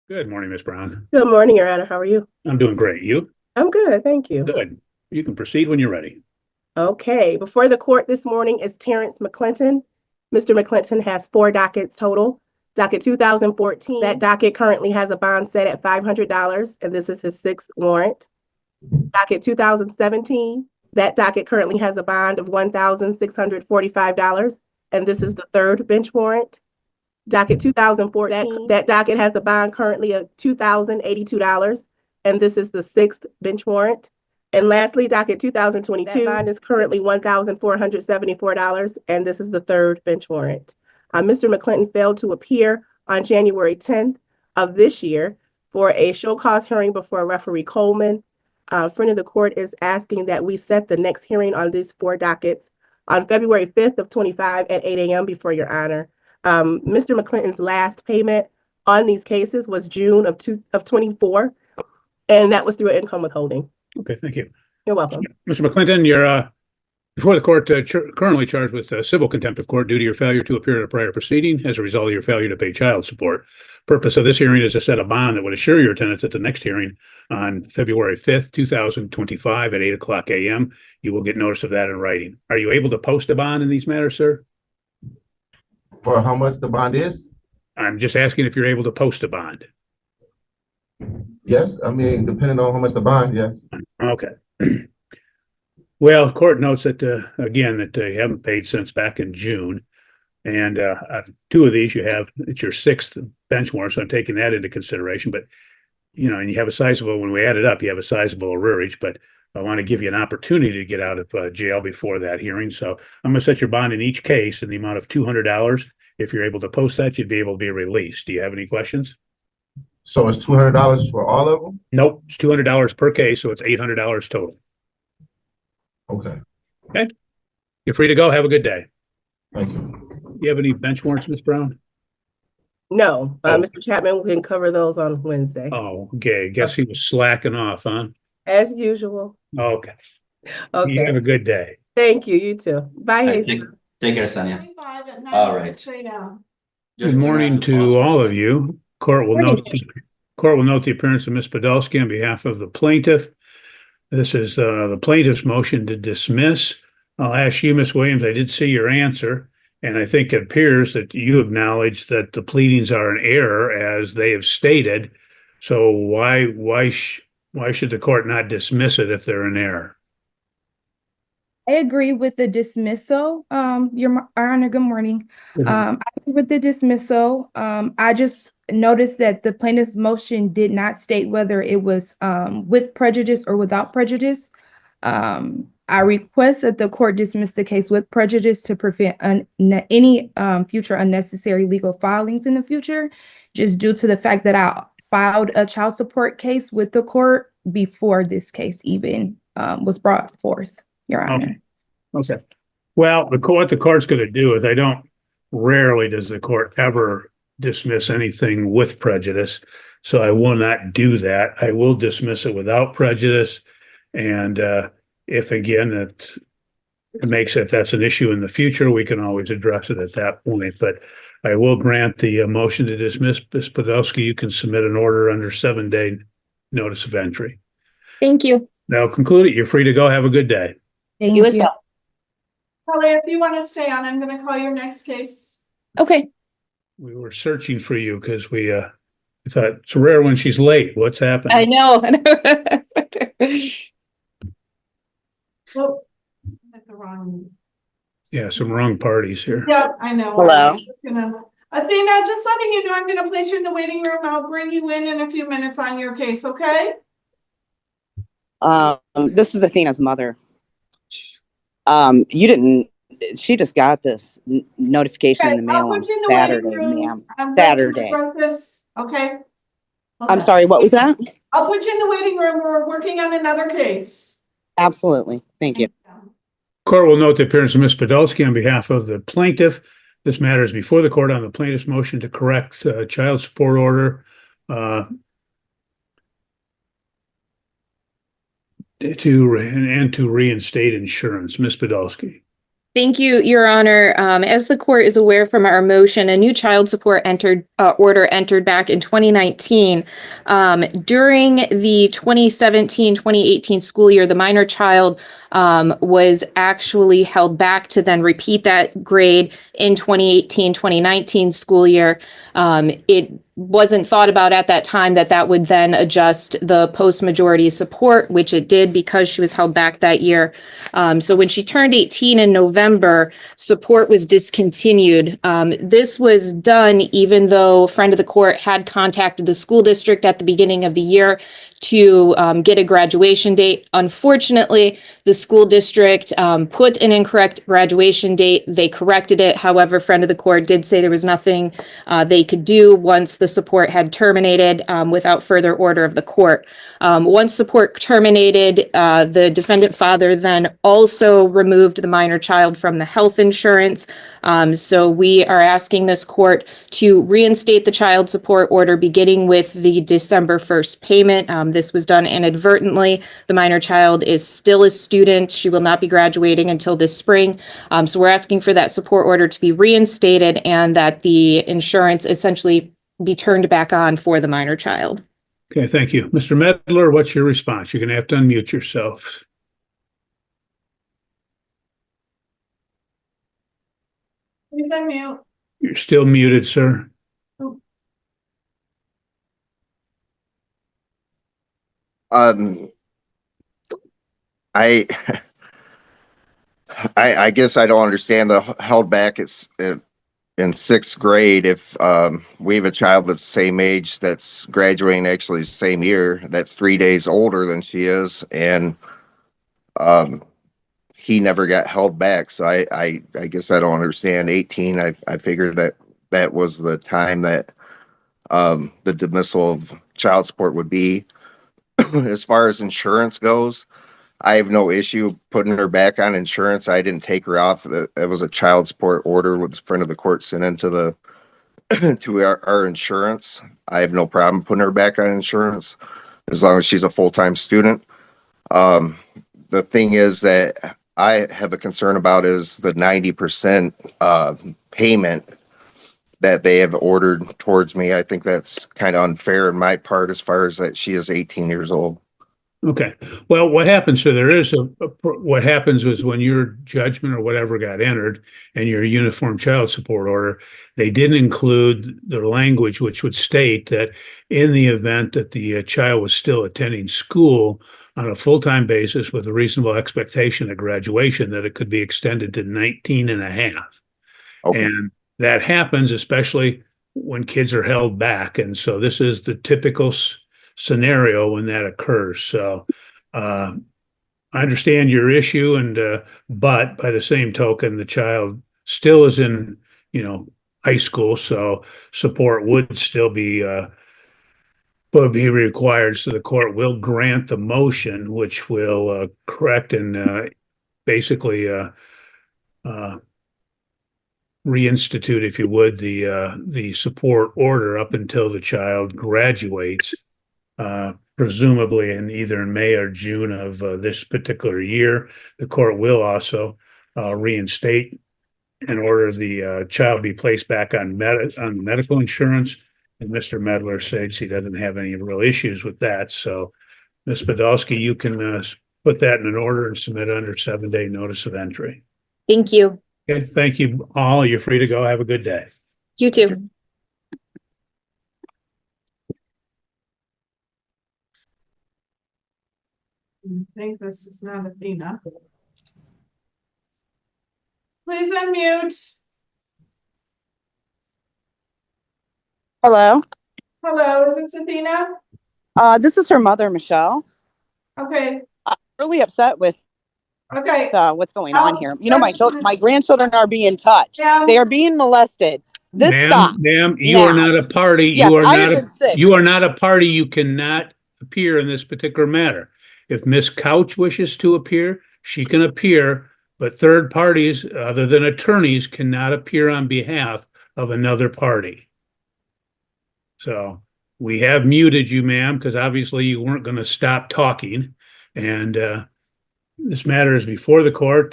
Good morning, Miss Brown. Good morning, Your Honor. How are you? I'm doing great. You? I'm good, thank you. Good. You can proceed when you're ready. Okay, before the court this morning is Terrence McClinton. Mr. McClinton has four dockets total. Docket 2014, that docket currently has a bond set at $500, and this is his sixth warrant. Docket 2017, that docket currently has a bond of $1,645, and this is the third bench warrant. Docket 2014, that docket has a bond currently of $2,082, and this is the sixth bench warrant. And lastly, docket 2022, that bond is currently $1,474, and this is the third bench warrant. Mr. McClinton failed to appear on January 10th of this year for a show cause hearing before referee Coleman. Friend of the court is asking that we set the next hearing on these four dockets on February 5th of 25 at 8 a.m. before your honor. Mr. McClinton's last payment on these cases was June of 24, and that was through an income withholding. Okay, thank you. You're welcome. Mr. McClinton, you're before the court, currently charged with civil contempt of court due to your failure to appear at a prior proceeding as a result of your failure to pay child support. Purpose of this hearing is to set a bond that would assure your attendance at the next hearing on February 5th, 2025 at 8 o'clock a.m. You will get notice of that in writing. Are you able to post a bond in these matters, sir? For how much the bond is? I'm just asking if you're able to post a bond. Yes, I mean, depending on how much the bond, yes. Okay. Well, court notes that, again, that you haven't paid since back in June. And two of these you have, it's your sixth bench warrant, so I'm taking that into consideration. But, you know, and you have a sizable, when we add it up, you have a sizable arrearage. But I want to give you an opportunity to get out of jail before that hearing. So I'm going to set your bond in each case in the amount of $200. If you're able to post that, you'd be able to be released. Do you have any questions? So it's $200 for all of them? Nope, it's $200 per case, so it's $800 total. Okay, Okay, you're free to go. Have a good day. thank you. You have any bench warrants, Ms. Brown? No, Oh. Mr. Chapman, we can cover those on Wednesday. Oh, okay. Guess he was slacking off, huh? As usual. Okay. You Okay, have a good day. thank you. You too. Bye, All right, Hazel. take care, Sonia. 25 at night, All right. 6 a.m. Good morning to all of you. Court will note the appearance of Ms. Podolsky on behalf of the plaintiff. This is the plaintiff's motion to dismiss. I'll ask you, Ms. Williams, I did see your answer, and I think it appears that you acknowledge that the pleadings are in error as they have stated. So why should the court not dismiss it if they're in error? I agree with the dismissal. Your Honor, good morning. I agree with the dismissal. I just noticed that the plaintiff's motion did not state whether it was with prejudice or without prejudice. I request that the court dismiss the case with prejudice to prevent any future unnecessary legal filings in the future, just due to the fact that I filed a child support case with the court before this case even was brought forth, Your Honor. Okay. Well, what the court's going to do is rarely does the court ever dismiss anything with prejudice. So I will not do that. I will dismiss it without prejudice. And if again, if that's an issue in the future, we can always address it at that point. But I will grant the motion to dismiss. Ms. Podolsky, you can submit an order under 7-day notice of entry. Thank you. Now conclude it. You're free to go. Have a good day. Thank You as well. Kelly, if you want to stay on, I'm going to call your next case. Okay. We were searching for you because we thought it's rare when she's late. What's happening? I know. Oh, I'm at the wrong. Yeah, some wrong parties here. Yeah, I know. Hello. I'm just gonna, Athena, just letting you know, I'm going to place you in the waiting room. I'll bring you in a few minutes on your case, okay? This is Athena's mother. She just got this notification in the mail I'll on put you in the Saturday, waiting room. ma'am. I'm going to Saturday. address this, okay? I'm sorry, what was that? I'll put you in the waiting room. We're working on another case. Absolutely. Thank you. Court will note the appearance of Ms. Podolsky on behalf of the plaintiff. This matter is before the court on the plaintiff's motion to correct child support order to reinstate insurance. Ms. Podolsky. Thank you, Your Honor. As the court is aware from our motion, a new child support order entered back in 2019. During the 2017-2018 school year, the minor child was actually held back to then repeat that grade in 2018-2019 school year. It wasn't thought about at that time that that would then adjust the post-majority support, which it did because she was held back that year. So when she turned 18 in November, support was discontinued. This was done even though a friend of the court had contacted the school district at the beginning of the year to get a graduation date. Unfortunately, the school district put an incorrect graduation date. They corrected it. However, friend of the court did say there was nothing they could do once the support had terminated without further order of the court. Once support terminated, the defendant father then also removed the minor child from the health insurance. So we are asking this court to reinstate the child support order beginning with the December 1st payment. This was done inadvertently. The minor child is still a student. She will not be graduating until this spring. So we're asking for that support order to be reinstated and that the insurance essentially be turned back on for the minor child. Okay, thank you. Mr. Medler, what's your response? You're going to have to unmute yourself. Please unmute. You're still muted, sir. I I guess I don't understand the held back. It's in sixth grade. If we have a child that's the same age that's graduating actually the same year, that's 3 days older than she is, and he never got held back. So I guess I don't understand. 18. I figured that was the time that the dismissal of child support would be. As far as insurance goes, I have no issue putting her back on insurance. I didn't take her off. It was a child support order with the friend of the court sent into the to our insurance. I have no problem putting her back on insurance as long as she's a full-time student. The thing is that I have a concern about is the 90% payment that they have ordered towards me. I think that's kind of unfair in my part as far as that she is 18 years old. Okay. Well, what happens, so there is what happens was when your judgment or whatever got entered and your uniform child support order, they didn't include the language which would state that in the event that the child was still attending school on a full-time basis with a reasonable expectation of graduation, that it could be extended to 19 and a half. Okay. And that happens, especially when kids are held back. And so this is the typical scenario when that occurs. So I understand your issue, and but by the same token, the child still is in, high school, so support would still be required. So the court will grant the motion, which will correct and basically reinstitute, if you would, the support order up until the child graduates, presumably either in May or June of this particular year. The court will also reinstate and order the child be placed back on medical insurance. And Mr. Medler says he doesn't have any real issues with that. So, Ms. Podolsky, you can put that in an order and submit under 7-day notice of entry. Thank you. Okay, thank you all. You're free to go. Have a good day. You too. I think this is not Athena. Please unmute. Hello, Hello, is this Athena? this is her mother, Michelle. Okay, Really upset with okay. what's going on here. My grandchildren are being touched. Yeah. They are being molested. This stops. Ma'am, you now. are not a party. Yes, I have been sick. You are not a party. You cannot appear in this particular matter. If Ms. Couch wishes to appear, she can appear, but third parties other than attorneys cannot appear on behalf of another party. So we have muted you, ma'am, because obviously you weren't going to stop talking. And This matter is before the court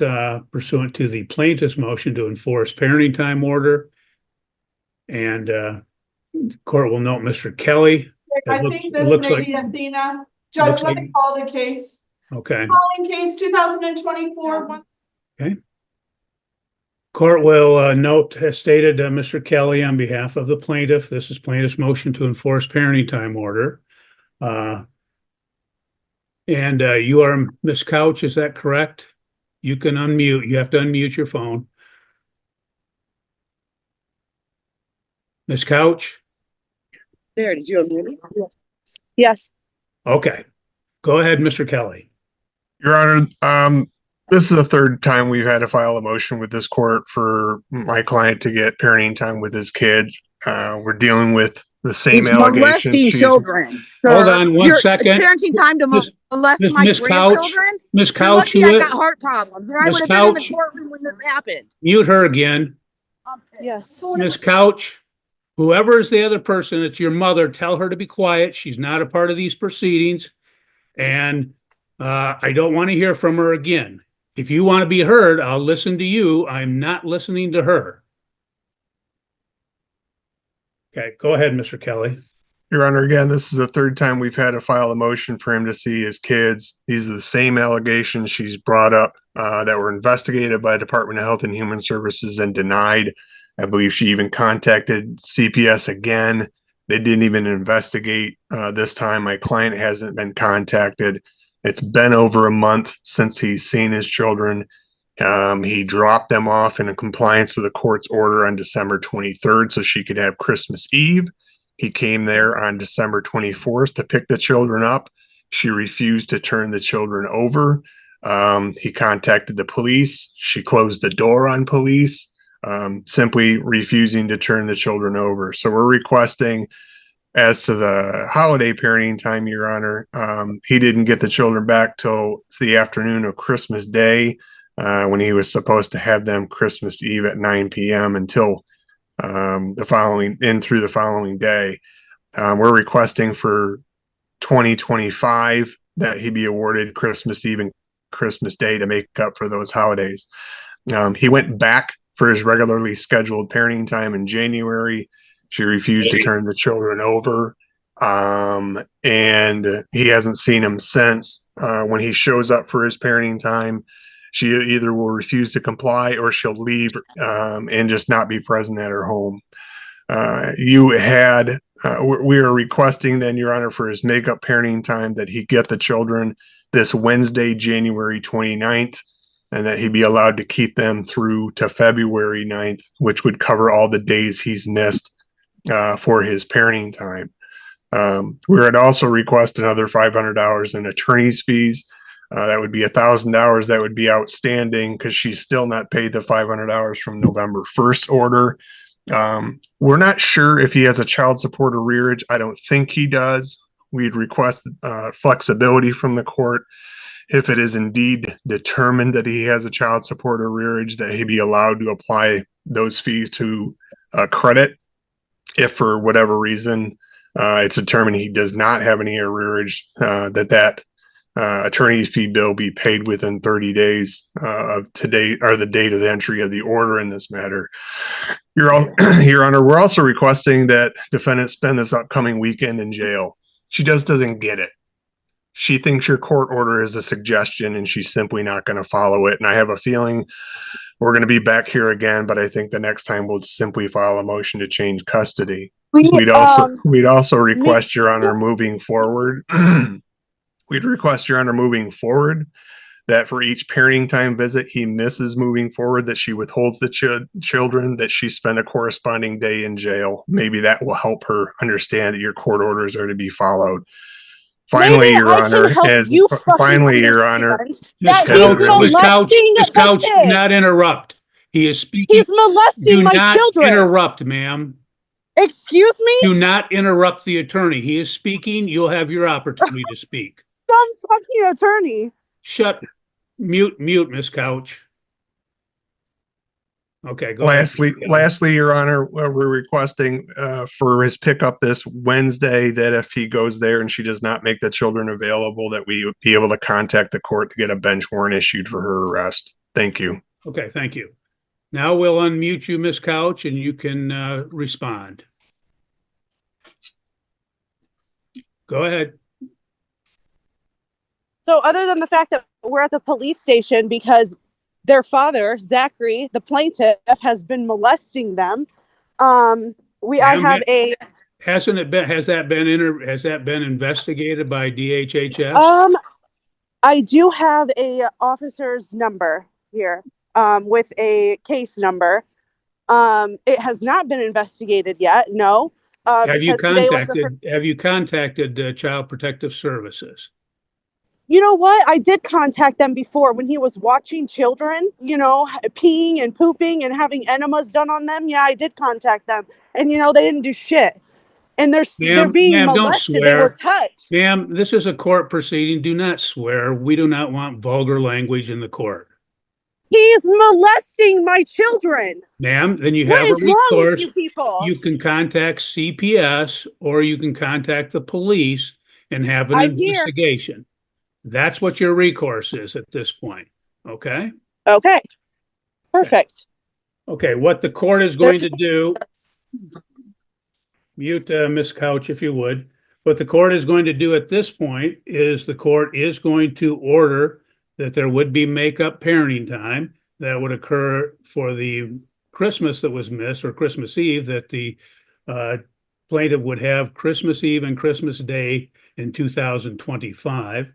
pursuant to the plaintiff's motion to enforce parenting time order. And court will note Mr. Kelly. I think this may be Athena. Judge, let me call the case. Okay. Calling case 2024. Court will note, as stated, Mr. Kelly on behalf of the plaintiff. This is plaintiff's motion to enforce parenting time order. And you are Ms. Couch, is that correct? You can unmute. You have to unmute your phone. Ms. Couch? There, did you unmute me? Yes. Yes. Okay. Go ahead, Mr. Kelly. Your Honor, this is the third time we've had to file a motion with this court for my client to get parenting time with his kids. We're dealing with the same allegations. Molesting children. Hold on one second. Parenting time to molest my Ms. Couch, grandchildren. Ms. You're Couch, lucky I got heart problems, or I Ms. would have been in Couch. the courtroom when this happened. Mute her again. Yes. Ms. Couch, whoever is the other person, it's your mother, tell her to be quiet. She's not a part of these proceedings. And I don't want to hear from her again. If you want to be heard, I'll listen to you. I'm not listening to her. Okay, go ahead, Mr. Kelly. Your Honor, again, this is the third time we've had to file a motion for him to see his kids. These are the same allegations she's brought up that were investigated by the Department of Health and Human Services and denied. I believe she even contacted CPS again. They didn't even investigate this time. My client hasn't been contacted. It's been over a month since he's seen his children. He dropped them off in compliance with the court's order on December 23rd so she could have Christmas Eve. He came there on December 24th to pick the children up. She refused to turn the children over. He contacted the police. She closed the door on police, simply refusing to turn the children over. So we're requesting, as to the holiday parenting time, Your Honor, he didn't get the children back till the afternoon of Christmas Day, when he was supposed to have them Christmas Eve at 9 p.m. until through the following day. We're requesting for 2025 that he be awarded Christmas Eve and Christmas Day to make up for those holidays. He went back for his regularly scheduled parenting time in January. She refused to turn the children over. And he hasn't seen him since. When he shows up for his parenting time, she either will refuse to comply or she'll leave and just not be present at her home. We are requesting then, Your Honor, for his makeup parenting time that he get the children this Wednesday, January 29th, and that he be allowed to keep them through to February 9th, which would cover all the days he's missed for his parenting time. We're also request another $500 in attorney's fees. That would be $1,000 that would be outstanding because she's still not paid the $500 from November 1st order. We're not sure if he has a child support arrearage. I don't think he does. We'd request flexibility from the court. If it is indeed determined that he has a child support arrearage, that he be allowed to apply those fees to credit. If for whatever reason it's determined he does not have any arrearage, that attorney's fee bill be paid within 30 days of today or the date of the entry of the order in this matter. Your Honor, we're also requesting that defendant spend this upcoming weekend in jail. She just doesn't get it. She thinks your court order is a suggestion and she's simply not going to follow it. And I have a feeling we're going to be back here again, but I think the next time we'll simply file a motion to change custody. We'd also request, Your Honor, moving forward. We'd request, Your Honor, moving forward, that for each parenting time visit he misses moving forward, that she withholds the children, that she spend a corresponding day in jail. Maybe that will help her understand that your court orders are to be followed. Finally, Your Honor, Your Honor, Ms. Couch, do not interrupt. He is speaking. He's molesting my children. Do not interrupt, ma'am. Excuse me? Do not interrupt the attorney. He is speaking. You'll have your opportunity to speak. Some fucking attorney. Mute, Ms. Couch. Okay, go ahead. Lastly, Your Honor, we're requesting for his pickup this Wednesday that if he goes there and she does not make the children available, that we would be able to contact the court to get a bench warrant issued for her arrest. Thank you. Okay, thank you. Now we'll unmute you, Ms. Couch, and you can respond. Go ahead. So other than the fact that we're at the police station because their father, Zachary, the plaintiff, has been molesting them. I have a Has that been investigated by DHHS? I do have a officer's number here, with a case number. It has not been investigated yet. No. Have you contacted Child Protective Services? You know what? I did contact them before when he was watching children, peeing and pooping and having enemas done on them. Yeah, I did contact them. And, they didn't do shit. And they're being molested. They were touched. Ma'am, this is a court proceeding. Do not swear. We do not want vulgar language in the court. He's molesting my children. Ma'am, then you What have is a wrong with recourse. you people? You can contact CPS or you can contact the police and have an investigation. That's what your recourse is at this point. Okay? Okay. Perfect. Okay, what the court is going to do, mute Ms. Couch if you would. What the court is going to do at this point is the court is going to order that there would be makeup parenting time that would occur for the Christmas that was missed, or Christmas Eve, that the plaintiff would have Christmas Eve and Christmas Day in 2025.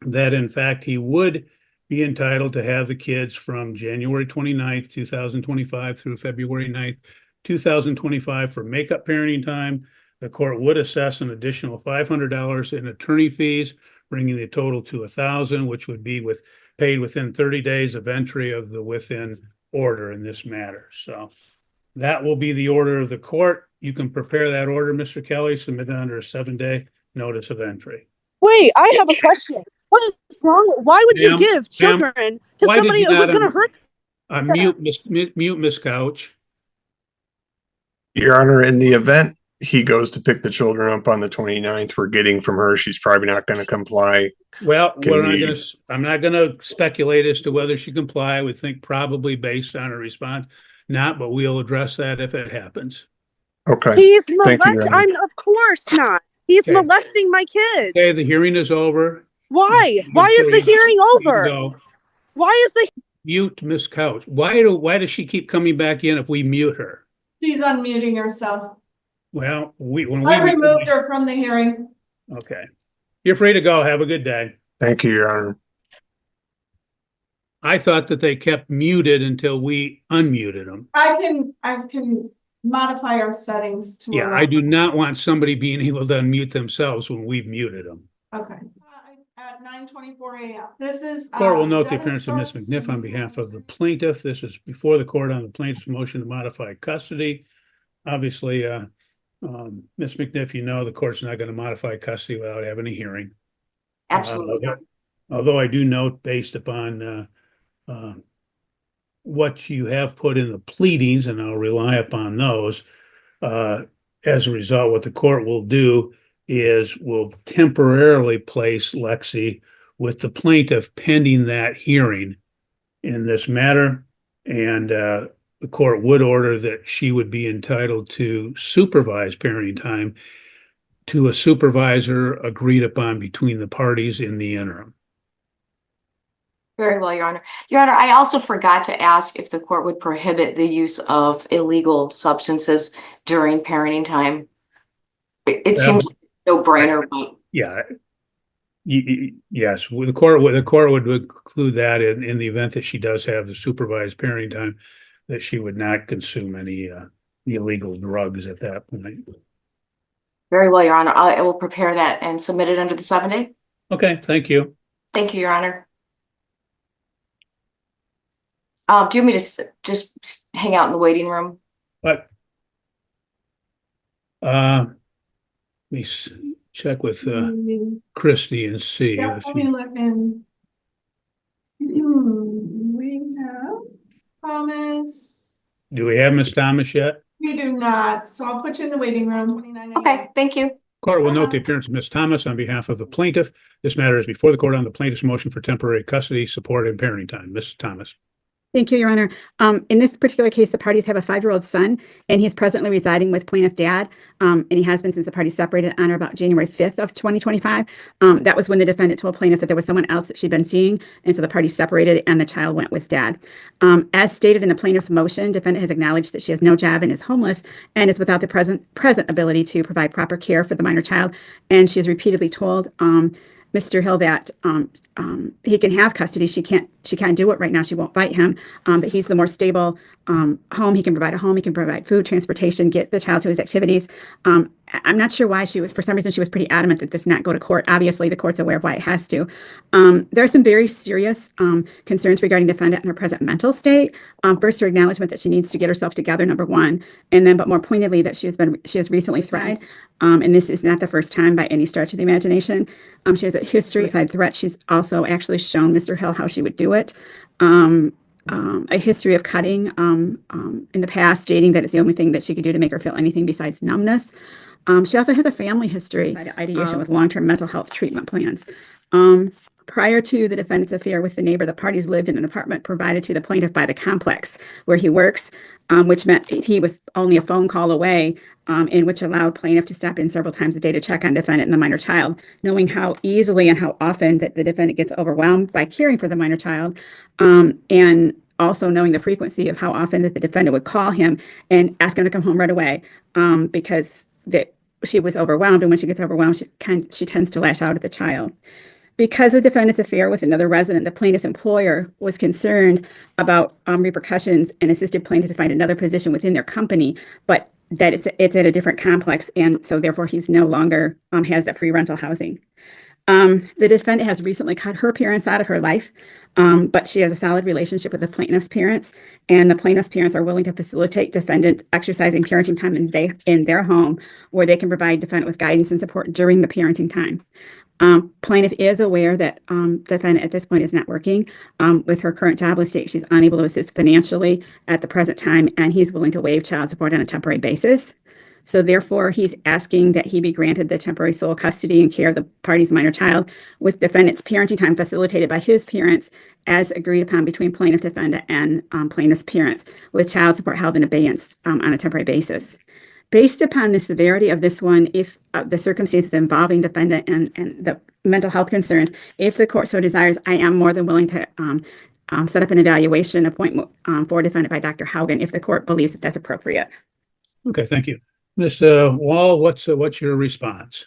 That in fact he would be entitled to have the kids from January 29th, 2025 through February 9th, 2025 for makeup parenting time. The court would assess an additional $500 in attorney fees, bringing the total to $1,000, which would be paid within 30 days of entry of the within order in this matter. So that will be the order of the court. You can prepare that order, Mr. Kelly, submit it under a 7-day notice of entry. Wait, I have a question. What is wrong? Why would you give children to somebody who's going to hurt them? Mute Ms. Couch. Your Honor, in the event he goes to pick the children up on the 29th, we're getting from her, she's probably not going to comply. Well, I'm not going to speculate as to whether she comply. I would think probably based on her response, not, but we'll address that if it happens. Okay. He's molesting. Of course not. He's molesting my kids. Okay, the hearing is over. Why? Why is the hearing over? Why is the mute Miss Couch? Why does she keep coming back in if we mute her? She's unmuting herself. Well, I removed her from the hearing. Okay. You're free to go. Have a good day. Thank you, Your Honor. I thought that they kept muted until we unmuted them. I can modify our settings to allow. I do not want somebody being able to unmute themselves when we've muted them. Okay. At 9:24 a.m. This is court will note the appearance of Ms. McNiff on behalf of the plaintiff. This is before the court on the plaintiff's motion to modify custody. Obviously, Ms. McNiff, the court's not going to modify custody without having a hearing. Absolutely. Although I do note, based upon what you have put in the pleadings, and I'll rely upon those, as a result, what the court will do is will temporarily place Lexi with the plaintiff pending that hearing in this matter. And the court would order that she would be entitled to supervised parenting time to a supervisor agreed upon between the parties in the interim. Very well, Your Honor. Your Honor, I also forgot to ask if the court would prohibit the use of illegal substances during parenting time. It seems like a no-brainer, but yeah. Yes, the court would include that in the event that she does have the supervised parenting time, that she would not consume any illegal drugs at that point. Very well, Your Honor. I will prepare that and submit it under the 7-day. Okay, thank you. Thank you, Your Honor. Do you want me to just hang out in the waiting room? But let me check with Christy and see. Yeah, let me look in. We have comments. Do we have Ms. Thomas yet? We do not, so I'll put you in the waiting room. Okay, thank you. Court will note the appearance of Ms. Thomas on behalf of the plaintiff. This matter is before the court on the plaintiff's motion for temporary custody, support, and parenting time. Ms. Thomas. Thank you, Your Honor. In this particular case, the parties have a 5-year-old son, and he is presently residing with plaintiff dad, and he has been since the parties separated on or about January 5th of 2025. That was when the defendant told plaintiff that there was someone else that she'd been seeing, and so the parties separated, and the child went with dad. As stated in the plaintiff's motion, defendant has acknowledged that she has no job and is homeless, and is without the present ability to provide proper care for the minor child, and she has repeatedly told Mr. Hill that he can have custody. She can't do it right now. She won't fight him. But he's the more stable home. He can provide a home. He can provide food, transportation, get the child to his activities. I'm not sure why for some reason, she was pretty adamant that this not go to court. Obviously, the court's aware of why it has to. There are some very serious concerns regarding defendant and her present mental state. First, her acknowledgement that she needs to get herself together, number one. And then, but more pointedly, that she has recently threatened. And this is not the first time by any stretch of the imagination. She has a history of suicide threats. She's also actually shown Mr. Hill how she would do it. A history of cutting in the past, stating that it's the only thing that she could do to make her feel anything besides numbness. She also has a family history of ideation with long-term mental health treatment plans. Prior to the defendant's affair with the neighbor, the parties lived in an apartment provided to the plaintiff by the complex where he works, which meant he was only a phone call away, in which allowed plaintiff to stop in several times a day to check on defendant and the minor child. Knowing how easily and how often that the defendant gets overwhelmed by caring for the minor child, and also knowing the frequency of how often that the defendant would call him and ask him to come home right away, because she was overwhelmed, and when she gets overwhelmed, she tends to lash out at the child. Because of defendant's affair with another resident, the plaintiff's employer was concerned about repercussions and assisted plaintiff to find another position within their company, but that it's at a different complex, and so therefore he's no longer has that free rental housing. The defendant has recently cut her parents out of her life, but she has a solid relationship with the plaintiff's parents, and the plaintiff's parents are willing to facilitate defendant exercising parenting time in their home, where they can provide defendant with guidance and support during the parenting time. Plaintiff is aware that defendant at this point is not working with her current jobless state. She's unable to assist financially at the present time, and he's willing to waive child support on a temporary basis. So therefore, he's asking that he be granted the temporary sole custody and care of the party's minor child, with defendant's parenting time facilitated by his parents as agreed upon between plaintiff, defendant, and plaintiff's parents, with child support held in abeyance on a temporary basis. Based upon the severity of this one, if the circumstances involving defendant and the mental health concerns, if the court so desires, I am more than willing to set up an evaluation appointment for defendant by Dr. Haugen if the court believes that that's appropriate. Okay, thank you. Ms. Wall, what's your response?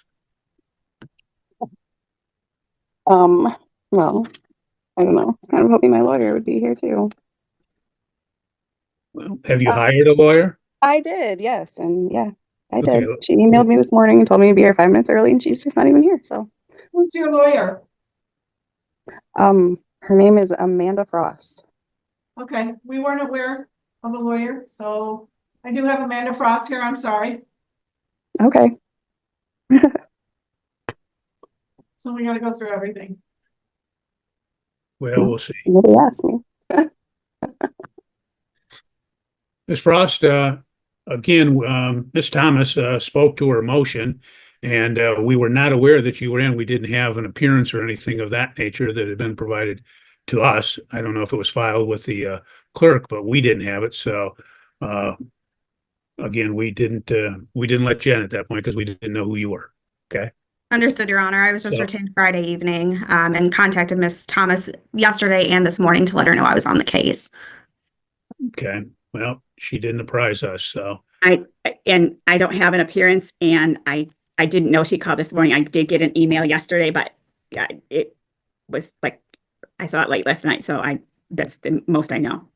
Well, I don't know. I was kind of hoping my lawyer would be here too. Well, have you hired a lawyer? I did, yes, and yeah, I Okay. did. She emailed me this morning and told me to be here 5 minutes early, and she's just not even here. So, Who's your lawyer? her name is Amanda Frost. Okay, we weren't aware of a lawyer, so I do have Amanda Frost here. I'm sorry. Okay. So we gotta go through everything. Well, we'll see. Nobody asked me. Ms. Frost, again, Ms. Thomas spoke to her motion, and we were not aware that you were in. We didn't have an appearance or anything of that nature that had been provided to us. I don't know if it was filed with the clerk, but we didn't have it. So again, we didn't let you in at that point because we didn't know who you were. Okay. Understood, Your Honor. I was just retained Friday evening and contacted Ms. Thomas yesterday and this morning to let her know I was on the case. Okay. Well, she didn't apprise us, so. I don't have an appearance, and I didn't know she called this morning. I did get an email yesterday, but yeah, it was like, I saw it late last night, so that's the most I know.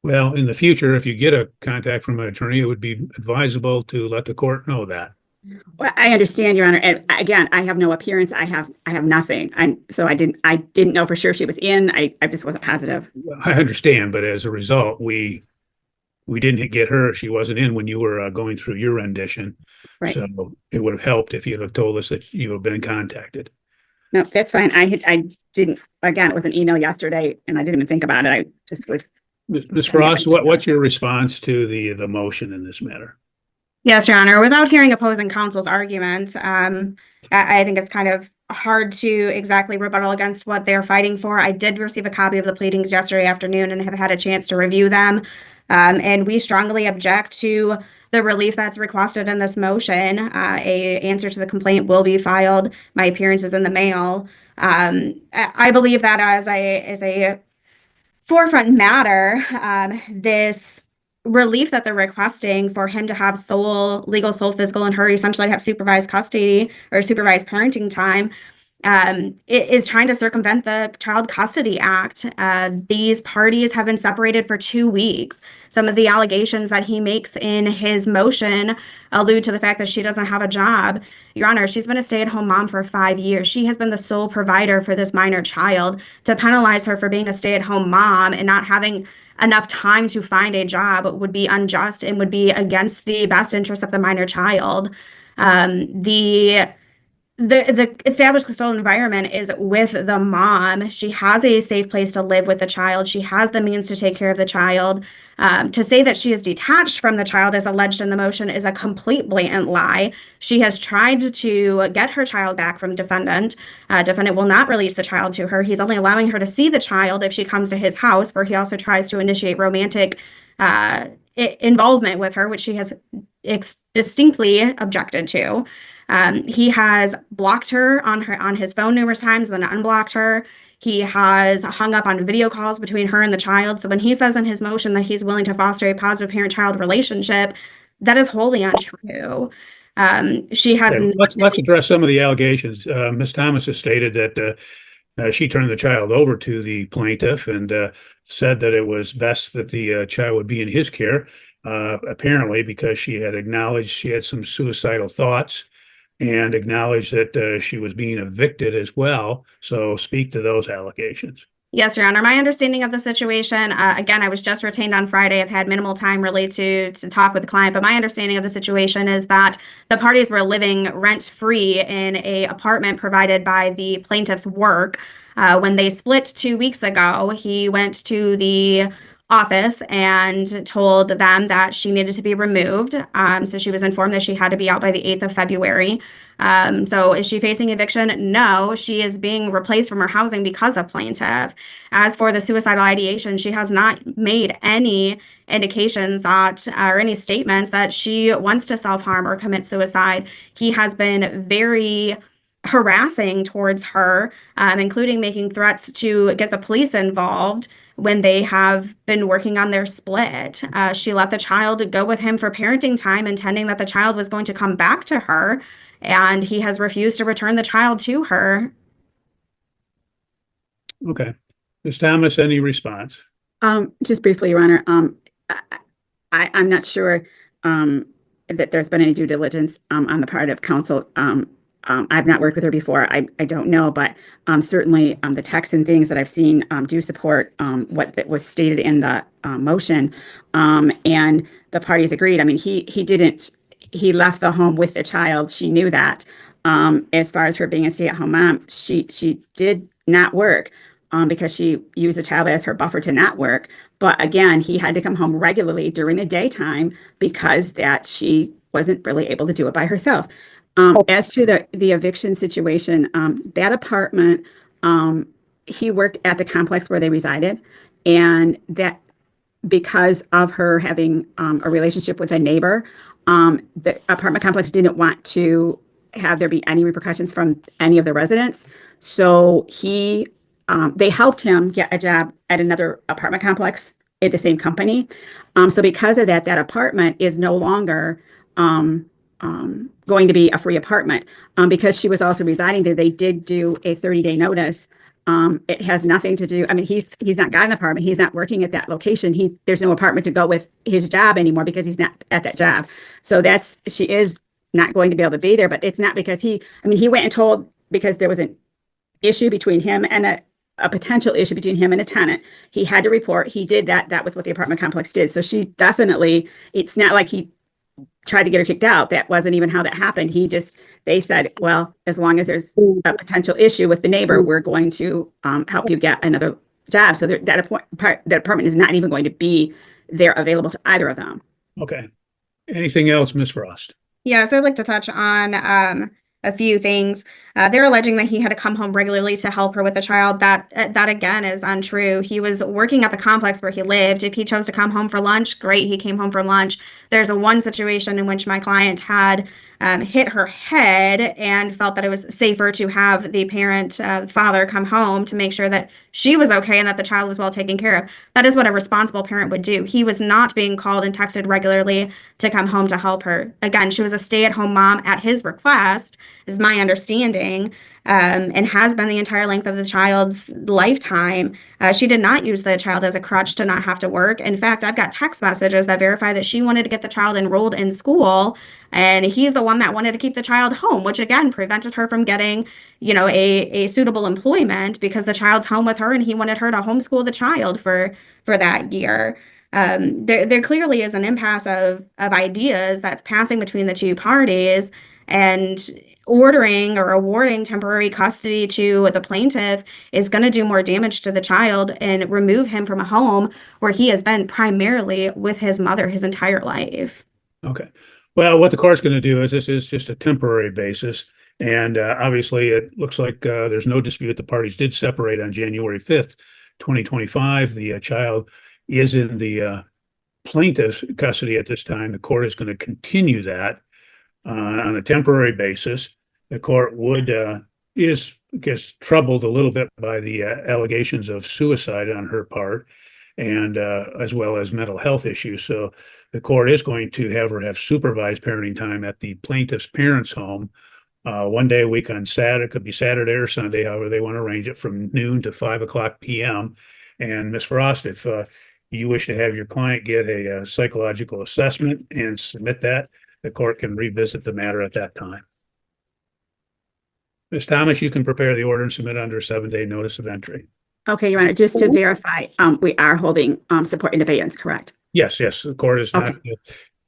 Well, in the future, if you get a contact from an attorney, it would be advisable to let the court know that. Well, I understand, Your Honor. And again, I have no appearance. I have nothing. So I didn't know for sure she was in. I just wasn't positive. I understand, but as a result, we didn't get her. She wasn't in when you were going through your rendition. Right. So it would have helped if you had told us that you have been contacted. No, that's fine. I didn't, again, it was an email yesterday and I didn't even think about it. I just was Ms. Frost, what's your response to the motion in this matter? Yes, Your Honor. Without hearing opposing counsel's argument, I think it's kind of hard to exactly rebuttal against what they're fighting for. I did receive a copy of the pleadings yesterday afternoon and have had a chance to review them. And we strongly object to the relief that's requested in this motion. A answer to the complaint will be filed. My appearance is in the mail. I believe that as a forefront matter, this relief that they're requesting for him to have legal, sole, physical, and her essentially have supervised custody or supervised parenting time, it is trying to circumvent the Child Custody Act. These parties have been separated for 2 weeks. Some of the allegations that he makes in his motion allude to the fact that she doesn't have a job. Your Honor, she's been a stay-at-home mom for 5 years. She has been the sole provider for this minor child. To penalize her for being a stay-at-home mom and not having enough time to find a job would be unjust and would be against the best interest of the minor child. The established custodial environment is with the mom. She has a safe place to live with the child. She has the means to take care of the child. To say that she is detached from the child as alleged in the motion is a complete blatant lie. She has tried to get her child back from defendant. Defendant will not release the child to her. He's only allowing her to see the child if she comes to his house, where he also tries to initiate romantic involvement with her, which she has distinctly objected to. He has blocked her on his phone numerous times, then unblocked her. He has hung up on video calls between her and the child. So when he says in his motion that he's willing to foster a positive parent-child relationship, that is wholly untrue. She has. Okay, let's address some of the allegations. Ms. Thomas has stated that she turned the child over to the plaintiff and said that it was best that the child would be in his care, apparently because she had acknowledged she had some suicidal thoughts and acknowledged that she was being evicted as well. So speak to those allegations. Yes, Your Honor. My understanding of the situation, again, I was just retained on Friday. I've had minimal time really to talk with the client, but my understanding of the situation is that the parties were living rent-free in an apartment provided by the plaintiff's work. When they split 2 weeks ago, he went to the office and told them that she needed to be removed. So she was informed that she had to be out by the 8th of February. So is she facing eviction? No, she is being replaced from her housing because of plaintiff. As for the suicidal ideation, she has not made any indications that or any statements that she wants to self-harm or commit suicide. He has been very harassing towards her, including making threats to get the police involved when they have been working on their split. She let the child go with him for parenting time, intending that the child was going to come back to her, and he has refused to return the child to her. Okay. Ms. Thomas, any response? Just briefly, Your Honor, I'm not sure that there's been any due diligence on the part of counsel. I've not worked with her before. I don't know, but certainly the texts and things that I've seen do support what was stated in the motion, and the parties agreed. I mean, he left the home with the child. She knew that. As far as her being a stay-at-home mom, she did not work because she used the child as her buffer to not work. But again, he had to come home regularly during the daytime because that she wasn't really able to do it by herself. As to the eviction situation, that apartment, he worked at the complex where they resided, and that because of her having a relationship with a neighbor, the apartment complex didn't want to have there be any repercussions from any of the residents. So they helped him get a job at another apartment complex at the same company. So because of that, that apartment is no longer going to be a free apartment. Because she was also residing there, they did do a 30-day notice. It has nothing to do, I mean, he's not got an apartment. He's not working at that location. There's no apartment to go with his job anymore because he's not at that job. So she is not going to be able to be there, but it's not because he went and told, because there was an issue between him and a potential issue between him and a tenant. He had to report. He did that. That was what the apartment complex did. So she definitely, it's not like he tried to get her kicked out. That wasn't even how that happened. They said, well, as long as there's a potential issue with the neighbor, we're going to help you get another job. So that apartment is not even going to be there available to either of them. Okay. Anything else, Ms. Frost? Yeah, so I'd like to touch on a few things. They're alleging that he had to come home regularly to help her with the child. That again is untrue. He was working at the complex where he lived. If he chose to come home for lunch, great, he came home for lunch. There's one situation in which my client had hit her head and felt that it was safer to have the father come home to make sure that she was okay and that the child was well taken care of. That is what a responsible parent would do. He was not being called and texted regularly to come home to help her. Again, she was a stay-at-home mom at his request, is my understanding, and has been the entire length of the child's lifetime. She did not use the child as a crutch to not have to work. In fact, I've got text messages that verify that she wanted to get the child enrolled in school, and he's the one that wanted to keep the child home, which again prevented her from getting, a suitable employment because the child's home with her and he wanted her to homeschool the child for that year. There clearly is an impasse of ideas that's passing between the two parties, and ordering or awarding temporary custody to the plaintiff is going to do more damage to the child and remove him from a home where he has been primarily with his mother his entire life. Okay. Well, what the court's going to do is this is just a temporary basis. And obviously, it looks like there's no dispute. The parties did separate on January 5th, 2025. The child is in the plaintiff's custody at this time. The court is going to continue that on a temporary basis. The court gets troubled a little bit by the allegations of suicide on her part, and as well as mental health issues. So the court is going to have her have supervised parenting time at the plaintiff's parents' home 1 day a week on Saturday. It could be Saturday or Sunday, however they want to arrange it, from noon to 5:00 p.m. And Ms. Frost, if you wish to have your client get a psychological assessment and submit that, the court can revisit the matter at that time. Ms. Thomas, you can prepare the order and submit under a 7-day notice of entry. Okay, Your Honor, just to verify, we are holding support in abeyance, correct? Yes, the court is not. Okay.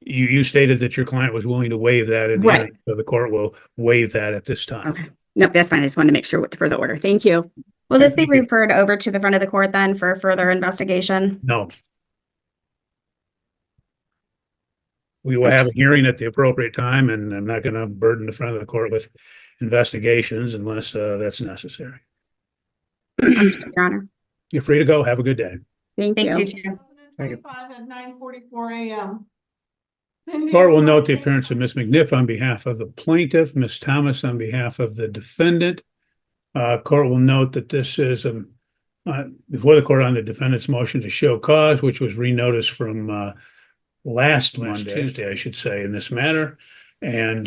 You stated that your client was willing to waive that in the Right. hearing, so the court will waive that at this time. Okay. Nope, that's fine. I just wanted to make sure what to further order. Thank you. Will this be Thank you. referred over to the front of the court then for further investigation? No. We will have a hearing at the appropriate time, and I'm not going to burden the front of the court with investigations unless that's necessary. Your Honor. You're free to go. Have a good day. Thank Thanks, you you. too. Thank you. 2025 at 9:44 a.m. Cindy, Court will you note wanna the take- appearance of Ms. McNiff on behalf of the plaintiff, Ms. Thomas on behalf of the defendant. Court will note that this is before the court on the defendant's motion to show cause, which was renoticed from last Tuesday, I should say, in this matter. And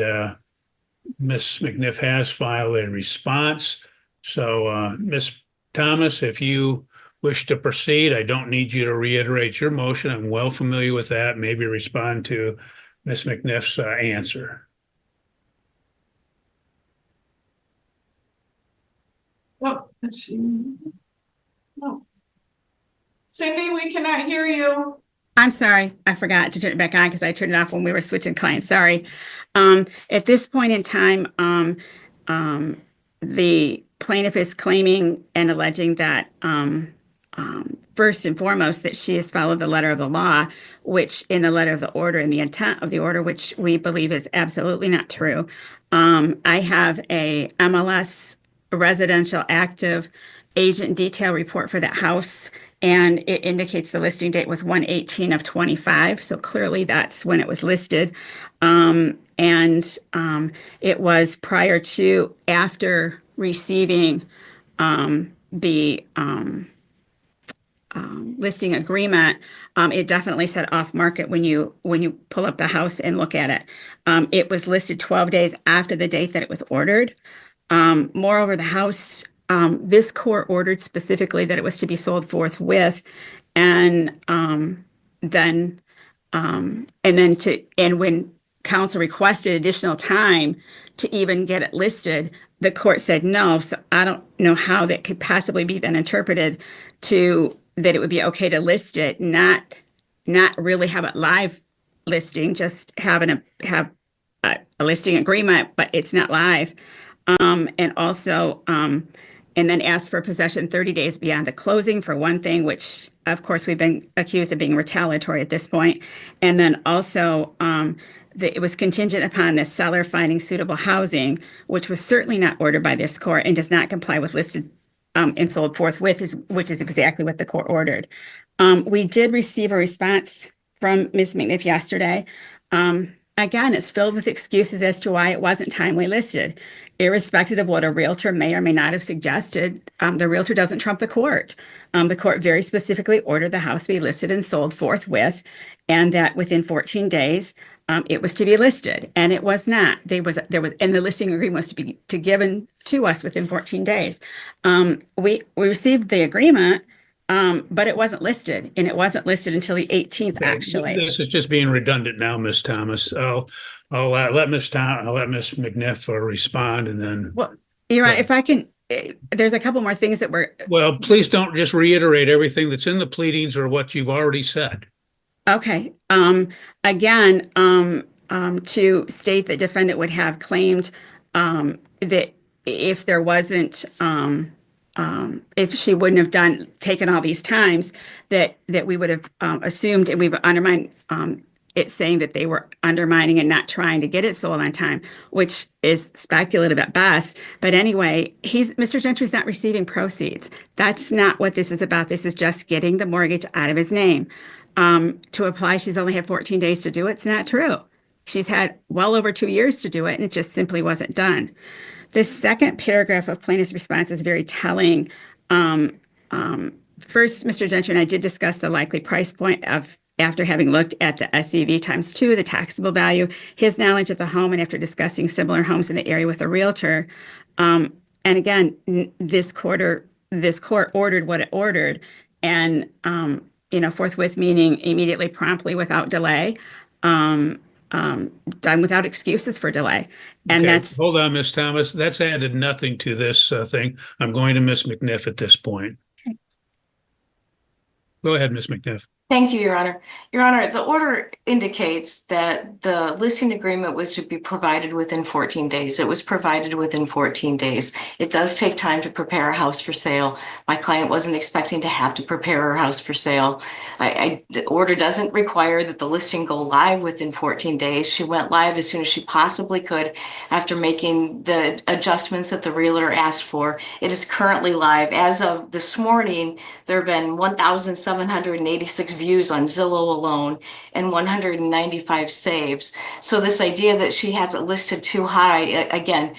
Ms. McNiff has filed a response. So Ms. Thomas, if you wish to proceed, I don't need you to reiterate your motion. I'm well familiar with that. Maybe respond to Ms. McNiff's answer. Oh, is she? No. Cindy, we cannot hear you. I'm sorry. I forgot to turn it back on because I turned it off when we were switching clients. Sorry. At this point in time, the plaintiff is claiming and alleging that first and foremost that she has followed the letter of the law, which in the letter of the order and the intent of the order, which we believe is absolutely not true. I have a MLS residential active agent detail report for that house, and it indicates the listing date was 1/18 of 25. So clearly that's when it was listed. It was prior to, after receiving the listing agreement. It definitely said off market when you pull up the house and look at it. It was listed 12 days after the date that it was ordered. Moreover, the house, this court ordered specifically that it was to be sold forthwith, and when counsel requested additional time to even get it listed, the court said no. So I don't know how that could possibly be then interpreted to that it would be okay to list it, not really have it live listing, just have a listing agreement, but it's not live. And also, and then asked for possession 30 days beyond the closing for one thing, which of course we've been accused of being retaliatory at this point. And then also it was contingent upon the seller finding suitable housing, which was certainly not ordered by this court and does not comply with listed and sold forthwith, which is exactly what the court ordered. We did receive a response from Ms. McNiff yesterday. Again, it's filled with excuses as to why it wasn't timely listed. Irrespective of what a realtor may or may not have suggested, the realtor doesn't trump the court. The court very specifically ordered the house be listed and sold forthwith, and that within 14 days, it was to be listed, and it was not. And the listing agreement was to be given to us within 14 days. We received the agreement, but it wasn't listed, and it wasn't listed until the 18th, actually. This is just being redundant now, Ms. Thomas. I'll let Ms. McNiff respond, and then. Well, you're right. If I can, there's a couple more things that were. Well, please don't just reiterate everything that's in the pleadings or what you've already said. Okay. Again, to state that defendant would have claimed that if there wasn't, if she wouldn't have taken all these times, that we would have assumed, and we've undermined it, saying that they were undermining and not trying to get it sold on time, which is speculative at best. But anyway, Mr. Gentry's not receiving proceeds. That's not what this is about. This is just getting the mortgage out of his name. To apply, she's only had 14 days to do it. It's not true. She's had well over 2 years to do it, and it just simply wasn't done. This second paragraph of plaintiff's response is very telling. First, Mr. Gentry and I did discuss the likely price point of, after having looked at the SEV times 2, the taxable value, his knowledge of the home, and after discussing similar homes in the area with a realtor. And again, this court ordered what it ordered, and forthwith meaning immediately, promptly, without delay, done without excuses for delay. And okay. That's. Hold on, Ms. Thomas. That's added nothing to this thing. I'm going to Ms. McNiff at this point. Okay. Go ahead, Ms. McNiff. Thank you, Your Honor. Your Honor, the order indicates that the listing agreement was to be provided within 14 days. It was provided within 14 days. It does take time to prepare a house for sale. My client wasn't expecting to have to prepare her house for sale. The order doesn't require that the listing go live within 14 days. She went live as soon as she possibly could after making the adjustments that the realtor asked for. It is currently live. As of this morning, there have been 1,786 views on Zillow alone and 195 saves. So this idea that she has it listed too high, again,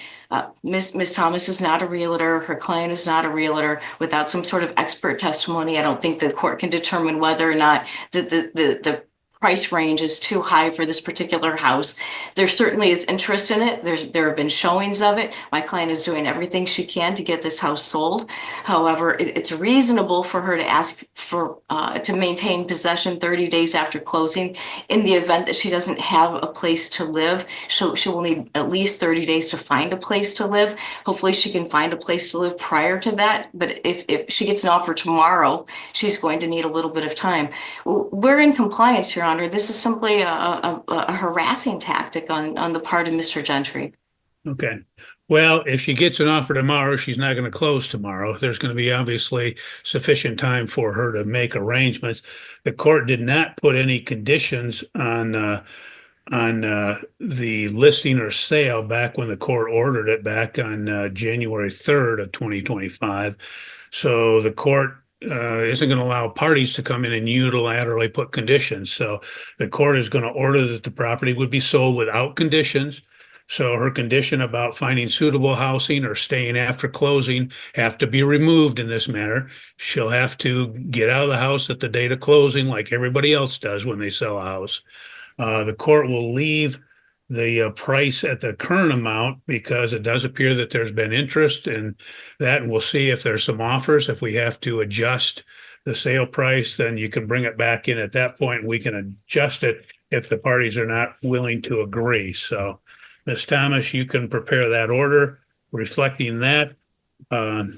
Ms. Thomas is not a realtor. Her client is not a realtor. Without some sort of expert testimony, I don't think the court can determine whether or not the price range is too high for this particular house. There certainly is interest in it. There have been showings of it. My client is doing everything she can to get this house sold. However, it's reasonable for her to ask for to maintain possession 30 days after closing. In the event that she doesn't have a place to live, she will need at least 30 days to find a place to live. Hopefully she can find a place to live prior to that. But if she gets an offer tomorrow, she's going to need a little bit of time. We're in compliance, Your Honor. This is simply a harassing tactic on the part of Mr. Gentry. Okay. Well, if she gets an offer tomorrow, she's not going to close tomorrow. There's going to be obviously sufficient time for her to make arrangements. The court did not put any conditions on the listing or sale back when the court ordered it back on January 3rd of 2025. So the court isn't going to allow parties to come in and unilaterally put conditions. So the court is going to order that the property would be sold without conditions. So her condition about finding suitable housing or staying after closing have to be removed in this manner. She'll have to get out of the house at the date of closing like everybody else does when they sell a house. The court will leave the price at the current amount because it does appear that there's been interest in that. And we'll see if there's some offers. If we have to adjust the sale price, then you can bring it back in at that point. We can adjust it if the parties are not willing to agree. So, Ms. Thomas, you can prepare that order reflecting that, and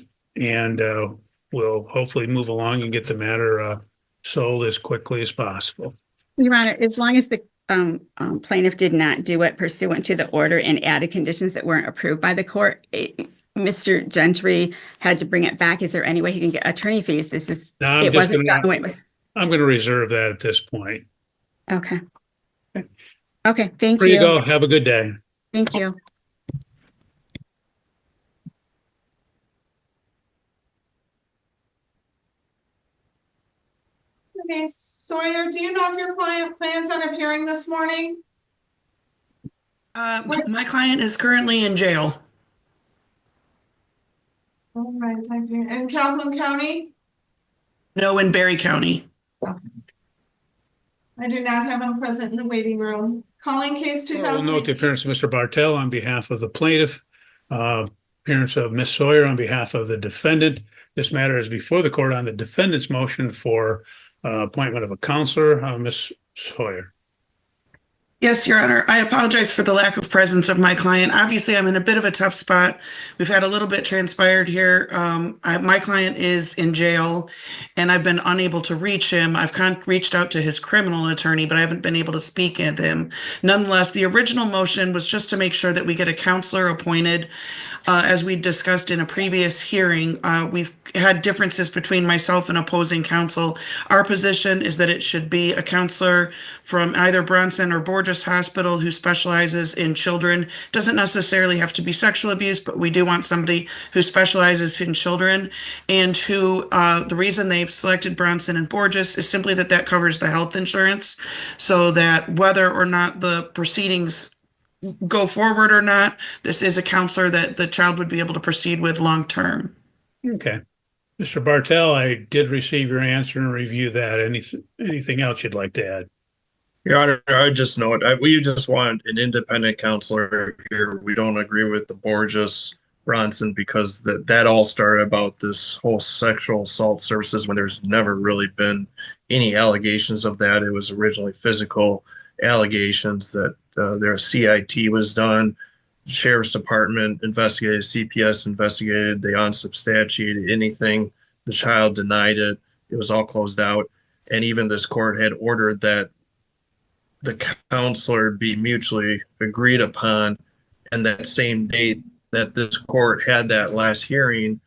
we'll hopefully move along and get the matter sold as quickly as possible. Your Honor, as long as the plaintiff did not do it pursuant to the order and added conditions that weren't approved by the court, Mr. Gentry had to bring it back. Is there any way he can get attorney fees? No, It wasn't done when it was. I'm going to reserve that at this point. Okay. Okay, thank Free to you. go. Have a good day. Thank you. Okay, Sawyer, do you know if your client plans on appearing this morning? My client is currently in jail. All right, thank you. In Calhoun County? No, in Berry County. I do not have him present in the waiting room. Calling case I will note the 2000. appearance of Mr. Bartell on behalf of the plaintiff, appearance of Ms. Sawyer on behalf of the defendant. This matter is before the court on the defendant's motion for appointment of a counselor, Ms. Sawyer. Yes, Your Honor. I apologize for the lack of presence of my client. Obviously, I'm in a bit of a tough spot. We've had a little bit transpired here. My client is in jail, and I've been unable to reach him. I've reached out to his criminal attorney, but I haven't been able to speak with him. Nonetheless, the original motion was just to make sure that we get a counselor appointed. As we discussed in a previous hearing, we've had differences between myself and opposing counsel. Our position is that it should be a counselor from either Bronson or Borges Hospital who specializes in children. Doesn't necessarily have to be sexual abuse, but we do want somebody who specializes in children, and who the reason they've selected Bronson and Borges is simply that covers the health insurance, so that whether or not the proceedings go forward or not, this is a counselor that the child would be able to proceed with long term. Okay. Mr. Bartell, I did receive your answer and review that. Anything else you'd like to add? Your Honor, I just note, we just want an independent counselor here. We don't agree with the Borges Bronson because that all started about this whole sexual assault services when there's never really been any allegations of that. It was originally physical allegations that their CIT was done. Sheriff's Department investigated, CPS investigated, they unsubstantiated anything. The child denied it. It was all closed out. And even this court had ordered that the counselor be mutually agreed upon. And that same date that this court had that last hearing,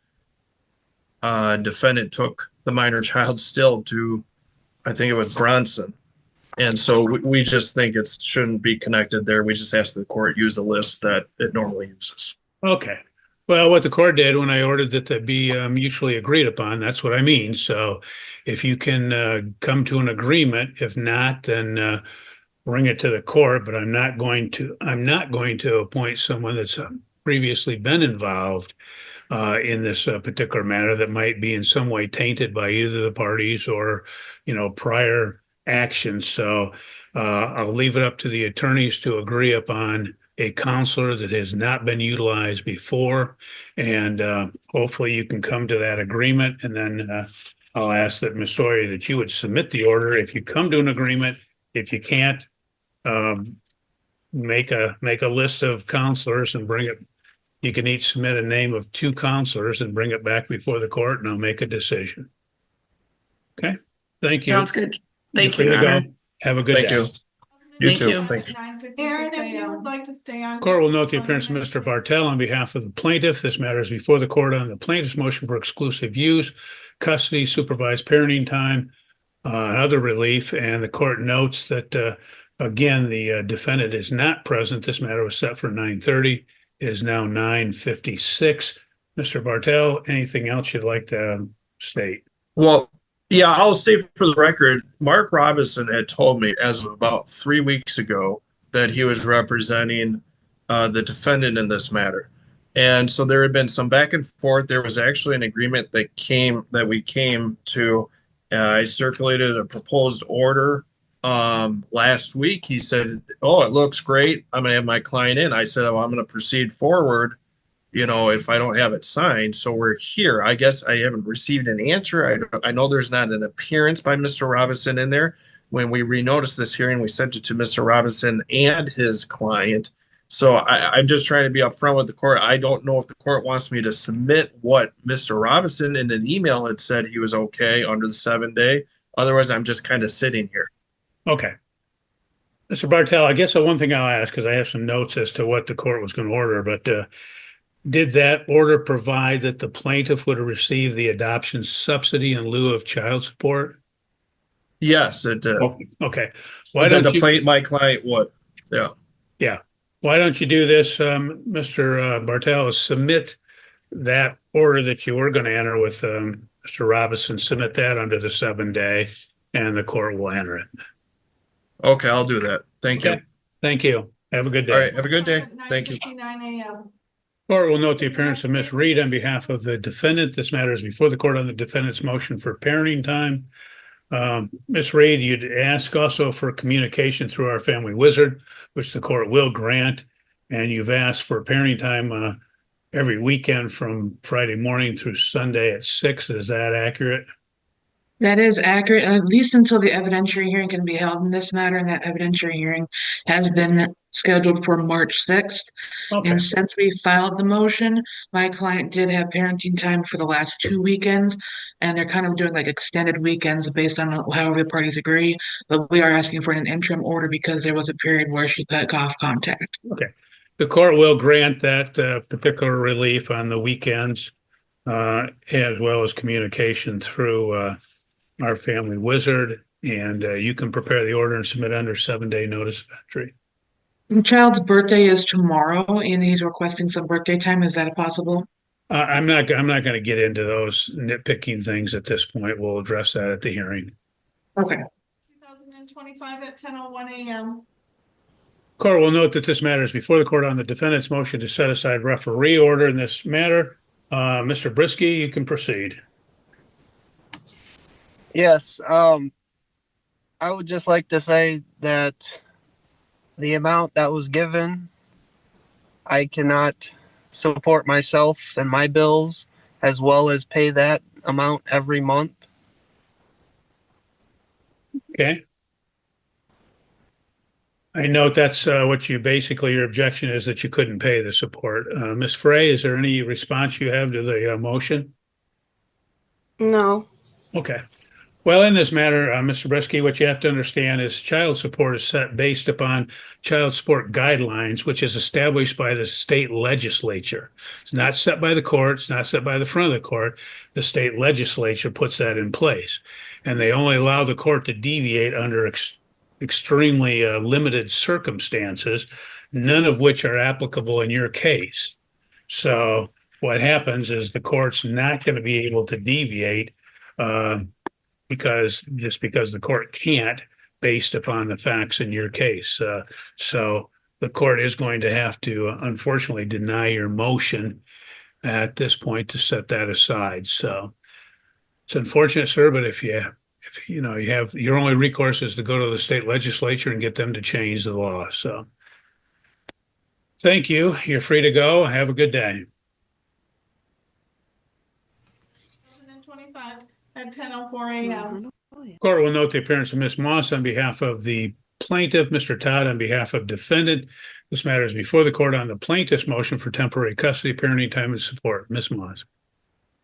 defendant took the minor child still to, I think it was Bronson. And so we just think it shouldn't be connected there. We just ask the court use the list that it normally uses. Okay. Well, what the court did when I ordered that to be mutually agreed upon, that's what I mean. So if you can come to an agreement, if not, then bring it to the court. But I'm not going to appoint someone that's previously been involved in this particular matter that might be in some way tainted by either the parties or, prior actions. So I'll leave it up to the attorneys to agree upon a counselor that has not been utilized before. And hopefully you can come to that agreement. And then I'll ask that Ms. Sawyer that you would submit the order if you come to an agreement. If you can't, make a list of counselors and bring it. You can each submit a name of 2 counselors and bring it back before the court, and I'll make a decision. Okay, thank you. Sounds good. Thank You're you, free to Your go. Honor. Have a good day. You. You Thank too. you. Thank you. 9:56 Aaron, if you a.m. would like to stay on. Court will note the appearance of Mr. Bartell on behalf of the plaintiff. This matter is before the court on the plaintiff's motion for exclusive use, custody, supervised parenting time, and other relief. And the court notes that, again, the defendant is not present. This matter was set for 9:30. It is now 9:56. Mr. Bartell, anything else you'd like to state? Well, yeah, I'll state for the record, Mark Robinson had told me as of about 3 weeks ago that he was representing the defendant in this matter. And so there had been some back and forth. There was actually an agreement that we came to. I circulated a proposed order last week. He said, "Oh, it looks great. I'm going to have my client in." I said, "Oh, I'm going to proceed forward, if I don't have it signed." So we're here. I guess I haven't received an answer. I know there's not an appearance by Mr. Robinson in there. When we renoticed this hearing, we sent it to Mr. Robinson and his client. So I'm just trying to be upfront with the court. I don't know if the court wants me to submit what Mr. Robinson in an email had said he was okay under the 7-day. Otherwise, I'm just kind of sitting here. Okay. Mr. Bartell, I guess the one thing I'll ask, because I have some notes as to what the court was going to order, but Did that order provide that the plaintiff would receive the adoption subsidy in lieu of child support? Yes, it did. Oh, okay. Why Then don't you? my client would. Yeah. Yeah. Why don't you do this, Mr. Bartel, is submit that order that you were going to enter with Mr. Robinson, submit that under the 7-day, and the court will enter it. Okay, I'll do that. Thank you. Okay. Thank you. Have a good day. All right. Have a good day. Thank you. 9:59 a.m. Court will note the appearance of Ms. Reed on behalf of the defendant. This matter is before the court on the defendant's motion for parenting time. Ms. Reed, you'd ask also for communication through our family wizard, which the court will grant. And you've asked for parenting time every weekend from Friday morning through Sunday at 6. Is that accurate? That is accurate, at least until the evidentiary hearing can be held in this matter, and that evidentiary hearing has been scheduled for March 6th. Okay. And since we filed the motion, my client did have parenting time for the last 2 weekends, and they're kind of doing like extended weekends based on however the parties agree. But we are asking for an interim order because there was a period where she cut off contact. Okay. The court will grant that particular relief on the weekends, as well as communication through our family wizard, and you can prepare the order and submit under 7-day notice of entry. The child's birthday is tomorrow, and he's requesting some birthday time. Is that possible? I'm not going to get into those nitpicking things at this point. We'll address that at the hearing. Okay. 2025 at 10:01 a.m. Court will note that this matter is before the court on the defendant's motion to set aside referee order in this matter. Mr. Brisky, you can proceed. Yes, I would just like to say that the amount that was given, I cannot support myself and my bills as well as pay that amount every month. Okay. I note that's what you basically, your objection is that you couldn't pay the support. Ms. Frey, is there any response you have to the motion? No. Okay. Well, in this matter, Mr. Brisky, what you have to understand is child support is set based upon child support guidelines, which is established by the state legislature. It's not set by the court. It's not set by the front of the court. The state legislature puts that in place, and they only allow the court to deviate under extremely limited circumstances, none of which are applicable in your case. So what happens is the court's not going to be able to deviate because the court can't, based upon the facts in your case. So the court is going to have to unfortunately deny your motion at this point to set that aside. So it's unfortunate, sir, but if you have your only recourse is to go to the state legislature and get them to change the law. So thank you. You're free to go. Have a good day. 2025 at 10:04 a.m. Court will note the appearance of Ms. Moss on behalf of the plaintiff, Mr. Todd on behalf of defendant. This matter is before the court on the plaintiff's motion for temporary custody, parenting time, and support. Ms. Moss.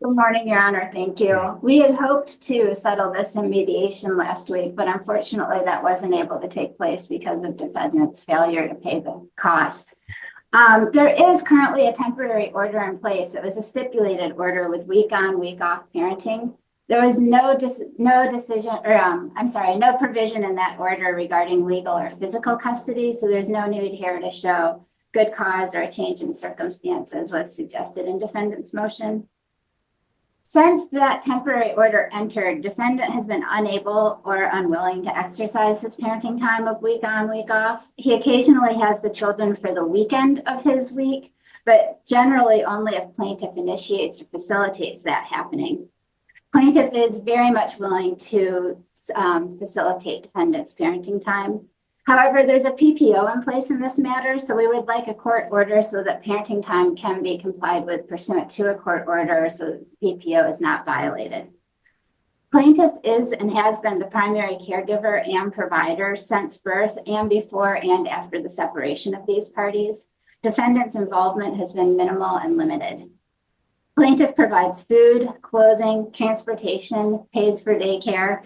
Good morning, Your Honor. Thank you. We had hoped to settle this in mediation last week, but unfortunately that wasn't able to take place because of defendant's failure to pay the cost. There is currently a temporary order in place. It was a stipulated order with week on, week off parenting. There was no provision in that order regarding legal or physical custody, so there's no need here to show good cause or a change in circumstances was suggested in defendant's motion. Since that temporary order entered, defendant has been unable or unwilling to exercise his parenting time of week on, week off. He occasionally has the children for the weekend of his week, but generally only if plaintiff initiates or facilitates that happening. Plaintiff is very much willing to facilitate defendant's parenting time. However, there's a PPO in place in this matter, so we would like a court order so that parenting time can be complied with pursuant to a court order so PPO is not violated. Plaintiff is and has been the primary caregiver and provider since birth and before and after the separation of these parties. Defendant's involvement has been minimal and limited. Plaintiff provides food, clothing, transportation, pays for daycare.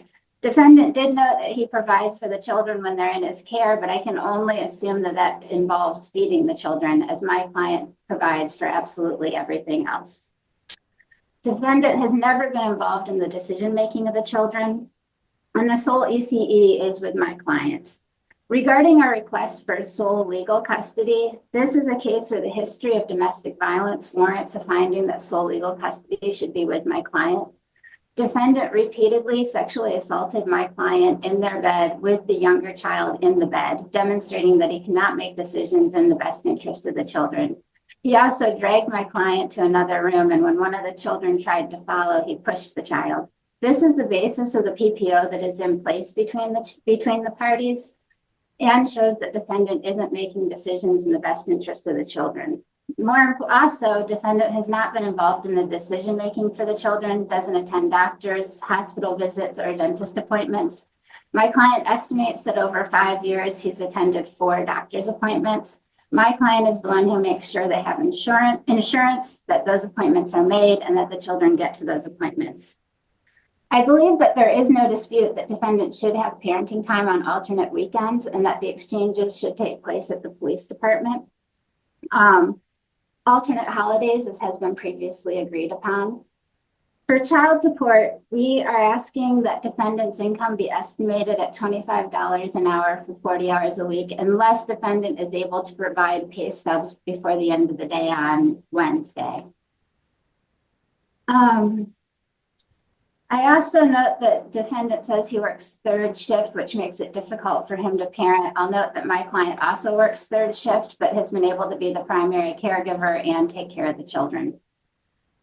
Defendant did note that he provides for the children when they're in his care, but I can only assume that that involves feeding the children, as my client provides for absolutely everything else. Defendant has never been involved in the decision-making of the children, and the sole ECE is with my client. Regarding our request for sole legal custody, this is a case where the history of domestic violence warrants a finding that sole legal custody should be with my client. Defendant repeatedly sexually assaulted my client in their bed with the younger child in the bed, demonstrating that he cannot make decisions in the best interest of the children. He also dragged my client to another room, and when one of the children tried to follow, he pushed the child. This is the basis of the PPO that is in place between the parties, and shows that defendant isn't making decisions in the best interest of the children. Also, defendant has not been involved in the decision-making for the children, doesn't attend doctors, hospital visits, or dentist appointments. My client estimates that over 5 years, he's attended 4 doctor's appointments. My client is the one who makes sure they have insurance, that those appointments are made, and that the children get to those appointments. I believe that there is no dispute that defendants should have parenting time on alternate weekends, and that the exchanges should take place at the police department. Alternate holidays, as has been previously agreed upon. For child support, we are asking that defendant's income be estimated at $25 an hour for 40 hours a week, unless defendant is able to provide pay stubs before the end of the day on Wednesday. I also note that defendant says he works 3rd shift, which makes it difficult for him to parent. I'll note that my client also works 3rd shift, but has been able to be the primary caregiver and take care of the children.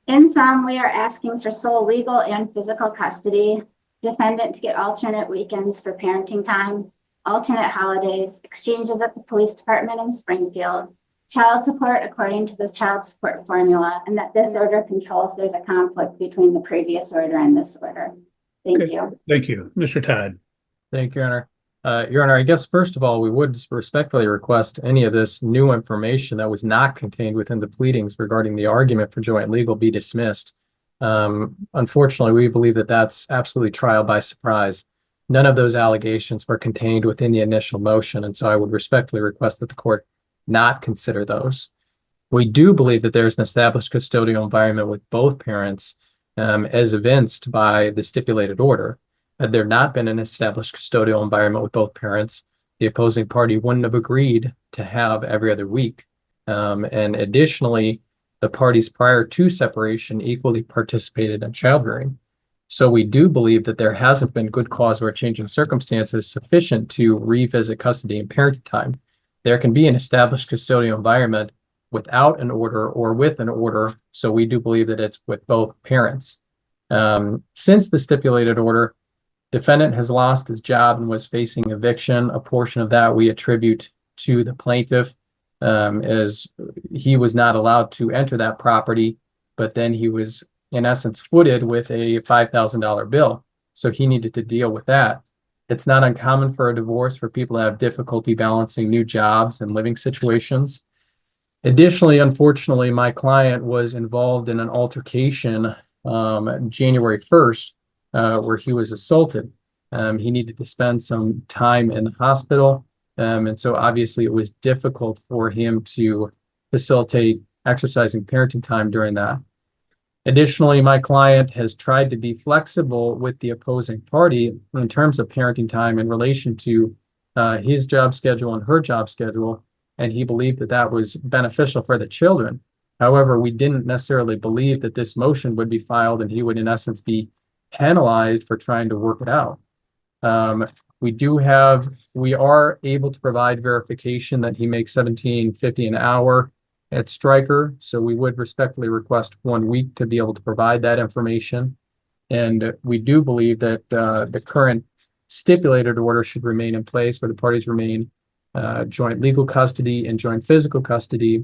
In sum, we are asking for sole legal and physical custody, defendant to get alternate weekends for parenting time, alternate holidays, exchanges at the police department in Springfield, child support according to the child support formula, and that this order control if there's a conflict between the previous order and this order. Thank you. Thank you. Mr. Todd. Thank you, Your Honor. Your Honor, I guess first of all, we would respectfully request any of this new information that was not contained within the pleadings regarding the argument for joint legal be dismissed. Unfortunately, we believe that that's absolutely trial by surprise. None of those allegations were contained within the initial motion, and so I would respectfully request that the court not consider those. We do believe that there's an established custodial environment with both parents, as evinced by the stipulated order. Had there not been an established custodial environment with both parents, the opposing party wouldn't have agreed to have every other week. And additionally, the parties prior to separation equally participated in child rearing. So we do believe that there hasn't been good cause or a change in circumstances sufficient to revisit custody and parenting time. There can be an established custodial environment without an order or with an order, so we do believe that it's with both parents. Since the stipulated order, defendant has lost his job and was facing eviction. A portion of that we attribute to the plaintiff, as he was not allowed to enter that property, but then he was in essence footed with a $5,000 bill, so he needed to deal with that. It's not uncommon for a divorce for people to have difficulty balancing new jobs and living situations. Additionally, unfortunately, my client was involved in an altercation January 1st, where he was assaulted. He needed to spend some time in the hospital. And so obviously it was difficult for him to facilitate exercising parenting time during that. Additionally, my client has tried to be flexible with the opposing party in terms of parenting time in relation to his job schedule and her job schedule, and he believed that that was beneficial for the children. However, we didn't necessarily believe that this motion would be filed and he would in essence be penalized for trying to work it out. We are able to provide verification that he makes $17.50 an hour at Stryker, so we would respectfully request 1 week to be able to provide that information. And we do believe that the current stipulated order should remain in place, where the parties remain joint legal custody and joint physical custody,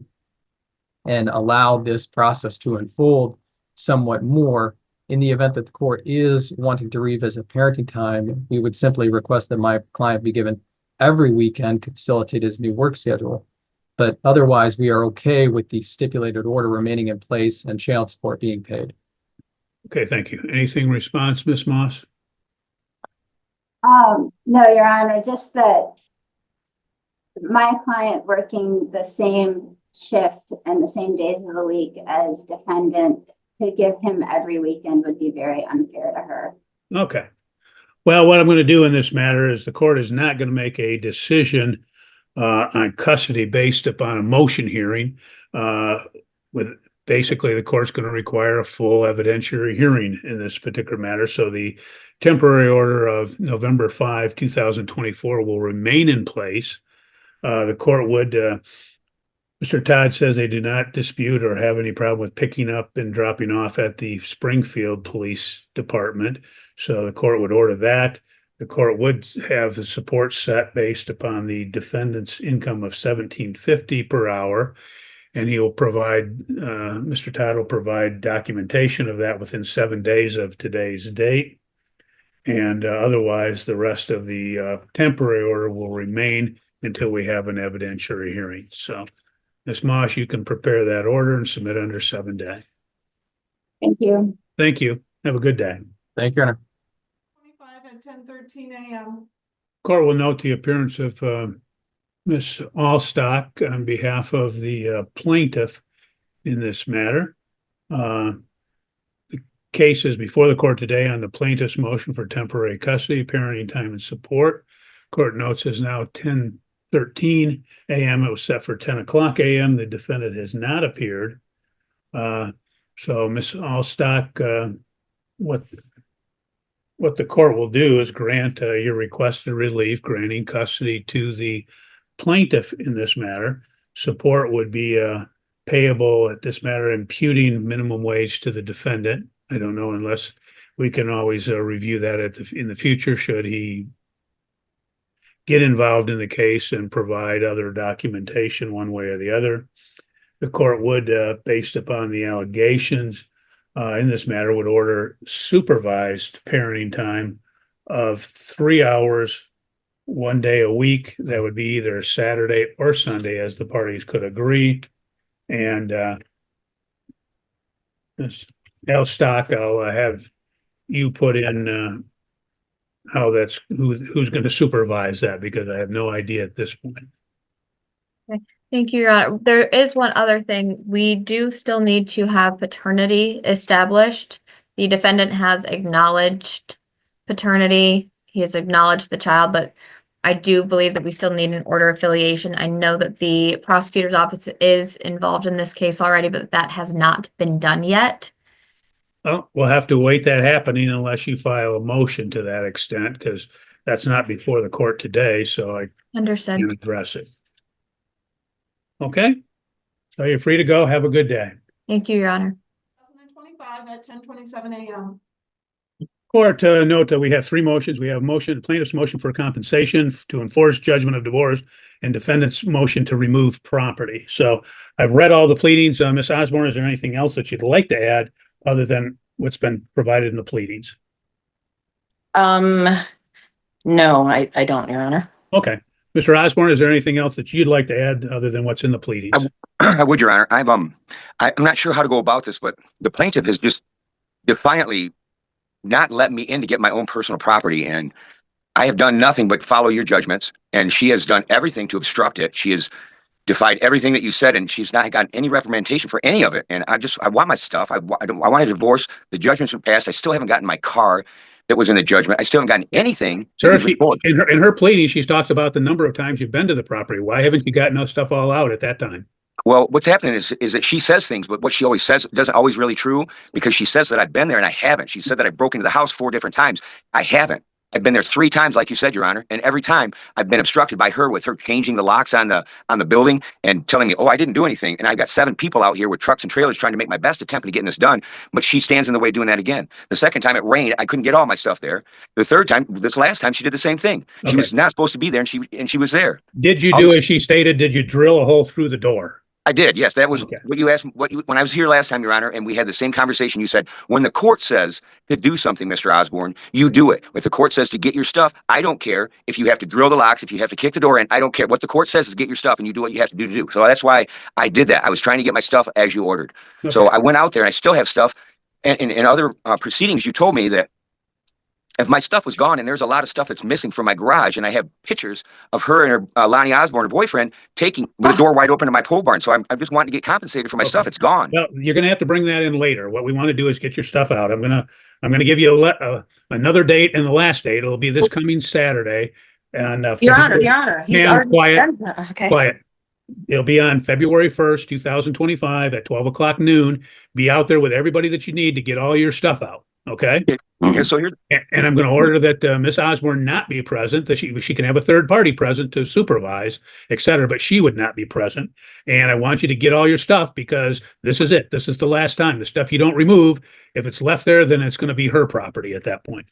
and allow this process to unfold somewhat more. In the event that the court is wanting to revisit parenting time, we would simply request that my client be given every weekend to facilitate his new work schedule. But otherwise, we are okay with the stipulated order remaining in place and child support being paid. Okay, thank you. Anything in response, Ms. Moss? No, Your Honor, just that my client working the same shift and the same days of the week as defendant, to give him every weekend would be very unfair to her. Okay. Well, what I'm going to do in this matter is the court is not going to make a decision on custody based upon a motion hearing. With basically the court's going to require a full evidentiary hearing in this particular matter. So the temporary order of November 5, 2024 will remain in place. The court would, Mr. Todd says they do not dispute or have any problem with picking up and dropping off at the Springfield Police Department. So the court would order that. The court would have the support set based upon the defendant's income of $17.50 per hour. And he will provide, Mr. Todd will provide documentation of that within 7 days of today's date. And otherwise, the rest of the temporary order will remain until we have an evidentiary hearing. So, Ms. Moss, you can prepare that order and submit under 7 days. Thank you. Thank you. Have a good day. Thank you, Your Honor. 25 at 10:13 a.m. Court will note the appearance of Ms. Allstock on behalf of the plaintiff in this matter. The case is before the court today on the plaintiff's motion for temporary custody, parenting time, and support. Court notes is now 10:13 a.m. It was set for 10 o'clock a.m. The defendant has not appeared. So Ms. Allstock, what the court will do is grant your requested relief, granting custody to the plaintiff in this matter. Support would be payable at this matter, imputing minimum wage to the defendant. I don't know, unless we can always review that in the future should he get involved in the case and provide other documentation one way or the other. The court would, based upon the allegations in this matter, would order supervised parenting time of 3 hours, 1 day a week. That would be either Saturday or Sunday, as the parties could agree. And Ms. Allstock, I'll have you put in how that's who's going to supervise that, because I have no idea at this point. Okay. Thank you, Your Honor. There is one other thing. We do still need to have paternity established. The defendant has acknowledged paternity. He has acknowledged the child, but I do believe that we still need an order of affiliation. I know that the prosecutor's office is involved in this case already, but that has not been done yet. Well, we'll have to wait that happening unless you file a motion to that extent, because that's not before the court today, so I Understood. can address it. Okay? So you're free to go. Have a good day. Thank you, Your Honor. 2025 at 10:27 a.m. Court, note that we have three motions. We have plaintiff's motion for compensation to enforce judgment of divorce, and defendant's motion to remove property. So I've read all the pleadings. Ms. Osborne, is there anything else that you'd like to add other than what's been provided in the pleadings? No, I don't, Your Honor. Okay. Mr. Osborne, is there anything else that you'd like to add other than what's in the pleadings? I would, Your Honor. I'm not sure how to go about this, but the plaintiff has just defiantly not let me in to get my own personal property, and I have done nothing but follow your judgments, and she has done everything to obstruct it. She has defied everything that you said, and she's not gotten any reprimandation for any of it. And I want my stuff. I want a divorce. The judgments were passed. I still haven't gotten my car that was in the judgment. I still haven't gotten anything. Sir, in her pleading, she's talked about the number of times you've been to the property. Why haven't you gotten those stuff all out at that time? Well, what's happening is that she says things, but what she always says doesn't always really true, because she says that I've been there and I haven't. She said that I broke into the house 4 different times. I haven't. I've been there 3 times, like you said, Your Honor, and every time I've been obstructed by her, with her changing the locks on the building and telling me, oh, I didn't do anything. And I've got 7 people out here with trucks and trailers trying to make my best attempt at getting this done, but she stands in the way doing that again. The second time it rained, I couldn't get all my stuff there. The third time, this last time, she did the same thing. She was not supposed to be there, and she was there. Did you do as she stated? Did you drill a hole through the door? I did, yes. That was what you asked. When I was here last time, Your Honor, and we had the same conversation, you said, when the court says to do something, Mr. Osborne, you do it. If the court says to get your stuff, I don't care if you have to drill the locks, if you have to kick the door in, I don't care. What the court says is get your stuff, and you do what you have to do. So that's why I did that. I was trying to get my stuff as you ordered. So I went out there, and I still have stuff. And in other proceedings, you told me that If my stuff was gone and there's a lot of stuff that's missing from my garage, and I have pictures of her and her Lonnie Osborne, her boyfriend, taking with the door wide open to my pole barn. So I'm just wanting to get compensated for my stuff. It's gone. Well, you're going to have to bring that in later. What we want to do is get your stuff out. I'm gonna give you another date and the last date. It'll be this coming Saturday. And Your Honor, he's Ma'am, already quiet, done that. Okay. quiet. It'll be on February 1st, 2025 at 12 o'clock noon. Be out there with everybody that you need to get all your stuff out. Okay. Okay, so here's And I'm going to order that Miss Osborne not be present, that she can have a third party present to supervise, et cetera, but she would not be present. And I want you to get all your stuff because this is it. This is the last time. The stuff you don't remove, if it's left there, then it's going to be her property at that point.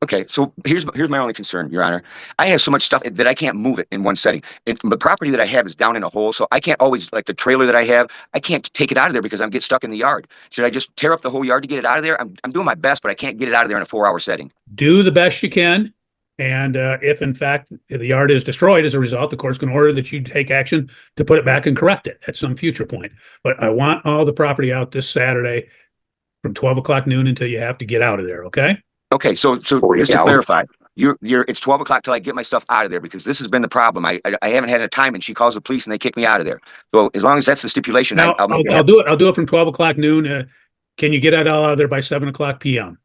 Okay, so here's my only concern, Your Honor. I have so much stuff that I can't move it in one setting. The property that I have is down in a hole, so I can't always, like the trailer that I have, I can't take it out of there because I'm get stuck in the yard. Should I just tear up the whole yard to get it out of there? I'm doing my best, but I can't get it out of there in a 4-hour setting. Do the best you can. And if in fact the yard is destroyed as a result, the court's going to order that you take action to put it back and correct it at some future point. But I want all the property out this Saturday from 12 o'clock noon until you have to get out of there. Okay. Okay, so just to clarify, it's 12 o'clock till I get my stuff out of there because this has been the problem. I haven't had a time, and she calls the police and they kick me out of there. So as long as that's the stipulation, Now, I'll make it I'll do it. I'll do it from 12 o'clock noon. Can you get it all out of there by 7 o'clock p.m.?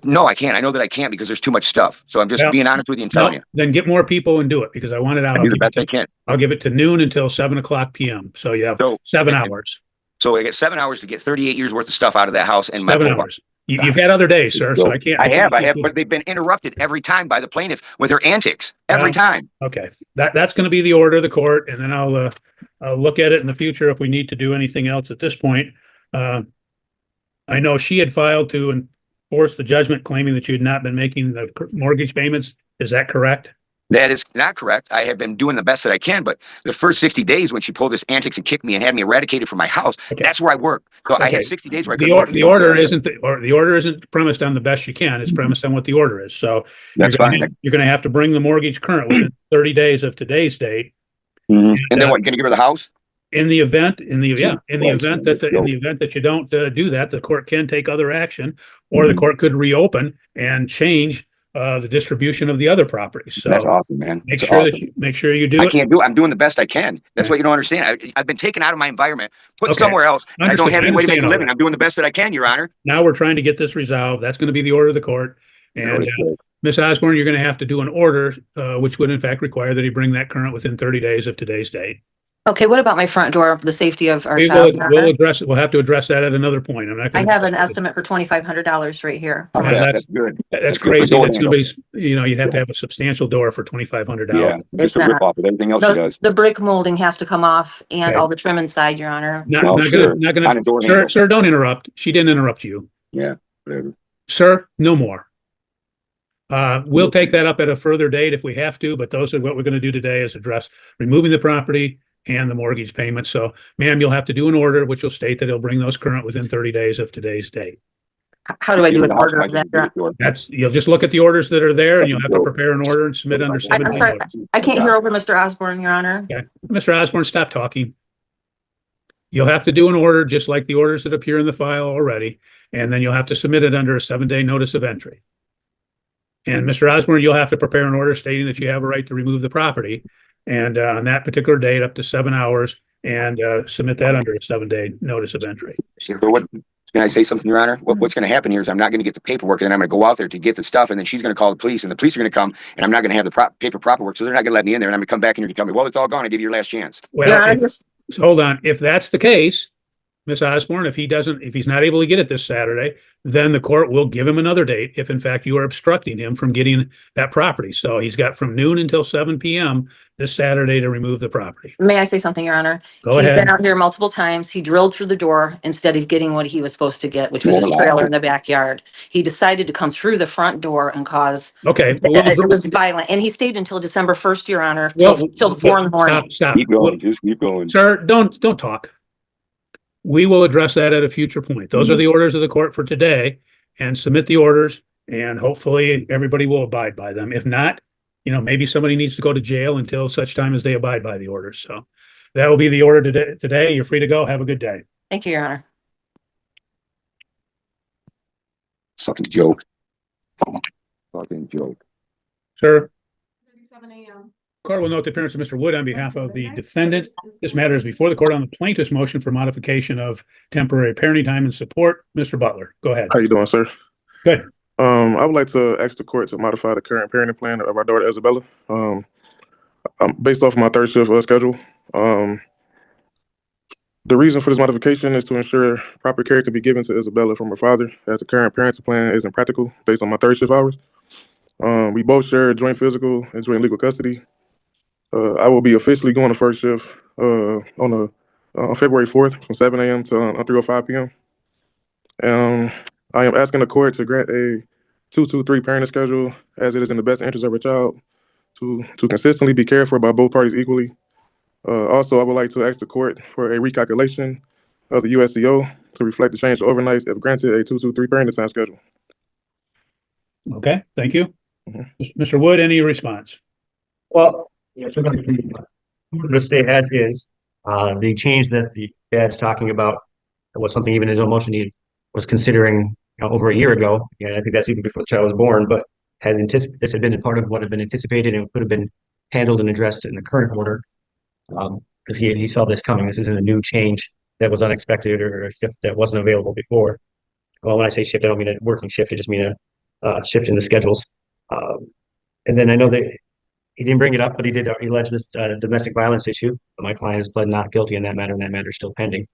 No, I can't. I know that I can't because there's too much stuff. So I'm just being honest with you and telling you. Then get more people and do it because I want it out. I'll do the best I can. I'll give it to noon until 7 o'clock p.m. So you have 7 hours. So I get 7 hours to get 38 years worth of stuff out of that house and my 7 pole barn. hours. You've had other days, sir. So I can't. I have, but they've been interrupted every time by the plaintiff with her antics every time. Okay, that's going to be the order of the court, and then I'll look at it in the future if we need to do anything else at this point. I know she had filed to enforce the judgment, claiming that you had not been making the mortgage payments. Is that correct? That is not correct. I have been doing the best that I can, but the first 60 days when she pulled this antics and kicked me and had me eradicated from my house, that's where I work. So I had 60 days where I couldn't work. The order isn't premised on the best you can. It's premised on what the order is. So that's fine. You're going to have to bring the mortgage current within 30 days of today's date. And then what? Going to give her the house? In the event that you don't do that, the court can take other action, or the court could reopen and change the distribution of the other properties. So that's awesome, man. Make sure you do it. I can't do it. I'm doing the best I can. That's what you don't understand. I've been taken out of my environment, put somewhere else. I don't have any way to make a living. I'm doing the best that I can, Your Honor. Now we're trying to get this resolved. That's going to be the order of the court. And Ms. Osborne, you're going to have to do an order, which would in fact require that he bring that current within 30 days of today's date. Okay, what about my front door, the safety of our We'll child? address it. We'll have to address that at another point. I'm not I going to. have an estimate for $2,500 right here. That's good. That's crazy. That's going to be, you'd have to have a substantial door for $2,500. Yeah, just a rip off of everything else she does. The brick molding has to come off and all the trim inside, Your Honor. Sir, don't interrupt. She didn't interrupt you. Yeah, whatever. Sir, no more. We'll take that up at a further date if we have to, but those are what we're going to do today is address removing the property and the mortgage payment. So, ma'am, you'll have to do an order, which will state that he'll bring those current within 30 days of today's date. How do I do an order of that? You'll just look at the orders that are there and you'll have to prepare an order and submit under 17. I'm sorry, I can't hear over Mr. Osborne, Your Honor. Okay. Mr. Osborne, stop talking. You'll have to do an order just like the orders that appear in the file already, and then you'll have to submit it under a 7-day notice of entry. And Mr. Osborne, you'll have to prepare an order stating that you have a right to remove the property. And on that particular date, up to 7 hours, and submit that under a 7-day notice of entry. So can I say something, Your Honor? What's going to happen here is I'm not going to get the paperwork, and then I'm going to go out there to get the stuff, and then she's going to call the police, and the police are going to come, and I'm not going to have the paperwork, so they're not going to let me in there, and I'm going to come back and you're going to tell me, well, it's all gone. I give you your last chance. Well, so hold on. If that's the case, Ms. Osborne, if he's not able to get it this Saturday, then the court will give him another date if in fact you are obstructing him from getting that property. So he's got from noon until 7 p.m. this Saturday to remove the property. May I say something, Your Honor? Go He's ahead. been out here multiple times. He drilled through the door instead of getting what he was supposed to get, which was his trailer in the backyard. He decided to come through the front door and cause. Okay. It was violent, and he stayed until December 1st, Your Honor, till 4 in the morning. Stop. Keep going. Just keep going. Sir, don't talk. We will address that at a future point. Those are the orders of the court for today, and submit the orders, and hopefully everybody will abide by them. If not, maybe somebody needs to go to jail until such time as they abide by the orders. So that will be the order today. You're free to go. Have a good day. Thank you, Your Honor. Fucking joke. fucking joke. Sir, 37 a.m. court will note the appearance of Mr. Wood on behalf of the defendant. This matter is before the court on the plaintiff's motion for modification of temporary parenting time and support. Mr. Butler, go ahead. How you doing, sir? Good. I would like to ask the court to modify the current parenting plan of our daughter Isabella. Based off of my third shift schedule. The reason for this modification is to ensure proper care can be given to Isabella from her father, as the current parenting plan isn't practical based on my third shift hours. We both share joint physical and joint legal custody. I will be officially going to first shift on February 4th from 7 a.m. to 3:05 p.m. I am asking the court to grant a 2-2-3 parenting schedule, as it is in the best interest of our child to consistently be cared for by both parties equally. Also, I would like to ask the court for a recalculation of the USCO to reflect the change to overnights if granted a 2-2-3 parenting time schedule. Okay, thank you. Mr. Wood, any response? Well, to stay as is. The change that the dad's talking about was something even his own motion he was considering over a year ago. And I think that's even before the child was born, but this had been part of what had been anticipated and could have been handled and addressed in the current order. Because he saw this coming. This isn't a new change that was unexpected or a shift that wasn't available before. Well, when I say shift, I don't mean a working shift. I just mean a shift in the schedules. And then I know that he didn't bring it up, but he did allege this domestic violence issue. My client has pled not guilty in that matter, and that matter is still pending.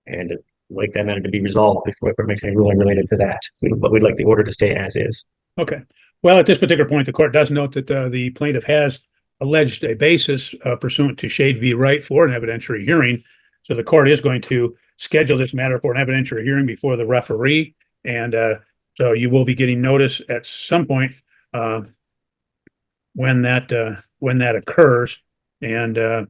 And I'd like that matter to be resolved before the court makes any ruling related to that. But we'd like the order to stay as is. Okay. Well, at this particular point, the court does note that the plaintiff has alleged a basis pursuant to Shade v. Wright for an evidentiary hearing. So the court is going to schedule this matter for an evidentiary hearing before the referee. And so you will be getting notice at some point when that occurs. And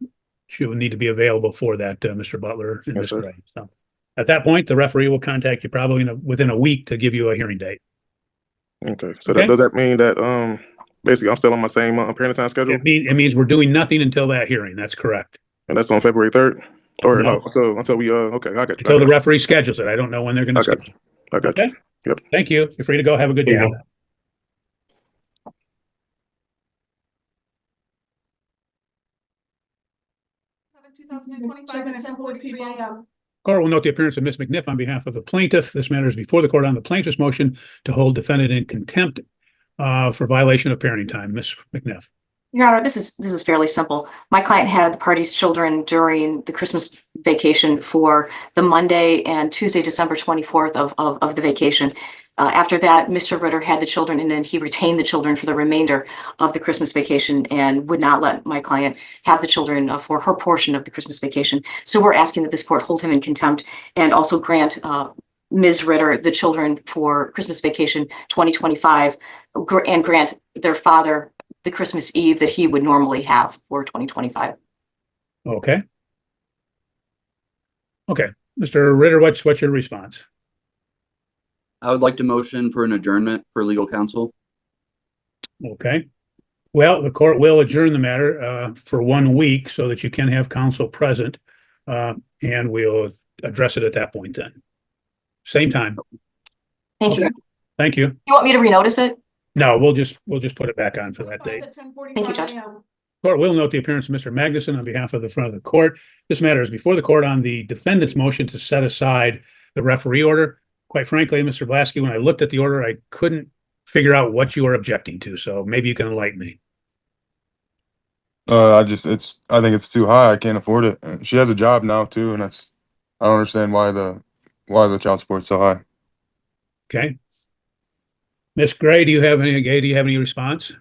she will need to be available for that, Mr. Butler and Ms. Gray. So at that point, the referee will contact you probably within a week to give you a hearing date. Okay. So does that mean that basically I'm still on my same parenting time schedule? It means we're doing nothing until that hearing. That's correct. And that's on February 3rd? Or no, until we okay, I got you. Until the referee schedules it. I don't know when they're going to schedule. I got you. Yep. Thank you. You're free to go. Have a good day. 2025 at 10:43 a.m. Court will note the appearance of Ms. McNiff on behalf of the plaintiff. This matter is before the court on the plaintiff's motion to hold defendant in contempt for violation of parenting time. Ms. McNiff. Your Honor, this is fairly simple. My client had the party's children during the Christmas vacation for the Monday and Tuesday, December 24th of the vacation. After that, Mr. Ritter had the children, and then he retained the children for the remainder of the Christmas vacation and would not let my client have the children for her portion of the Christmas vacation. So we're asking that this court hold him in contempt and also grant Ms. Ritter the children for Christmas vacation 2025 and grant their father the Christmas Eve that he would normally have for 2025. Okay. Okay. Mr. Ritter, what's your response? I would like to motion for an adjournment for legal counsel. Okay. Well, the court will adjourn the matter for 1 week so that you can have counsel present, and we'll address it at that point then. Same time. Thank you. Thank you. You want me to renotice it? No, we'll just put it back on for that date. Thank you, Judge. Court will note the appearance of Mr. Magnuson on behalf of the front of the court. This matter is before the court on the defendant's motion to set aside the referee order. Quite frankly, Mr. Blasky, when I looked at the order, I couldn't figure out what you were objecting to. So maybe you can enlighten me. I think it's too high. I can't afford it. And she has a job now too, and I don't understand why the child support's so high. Okay. Ms. Gray, do you have any response?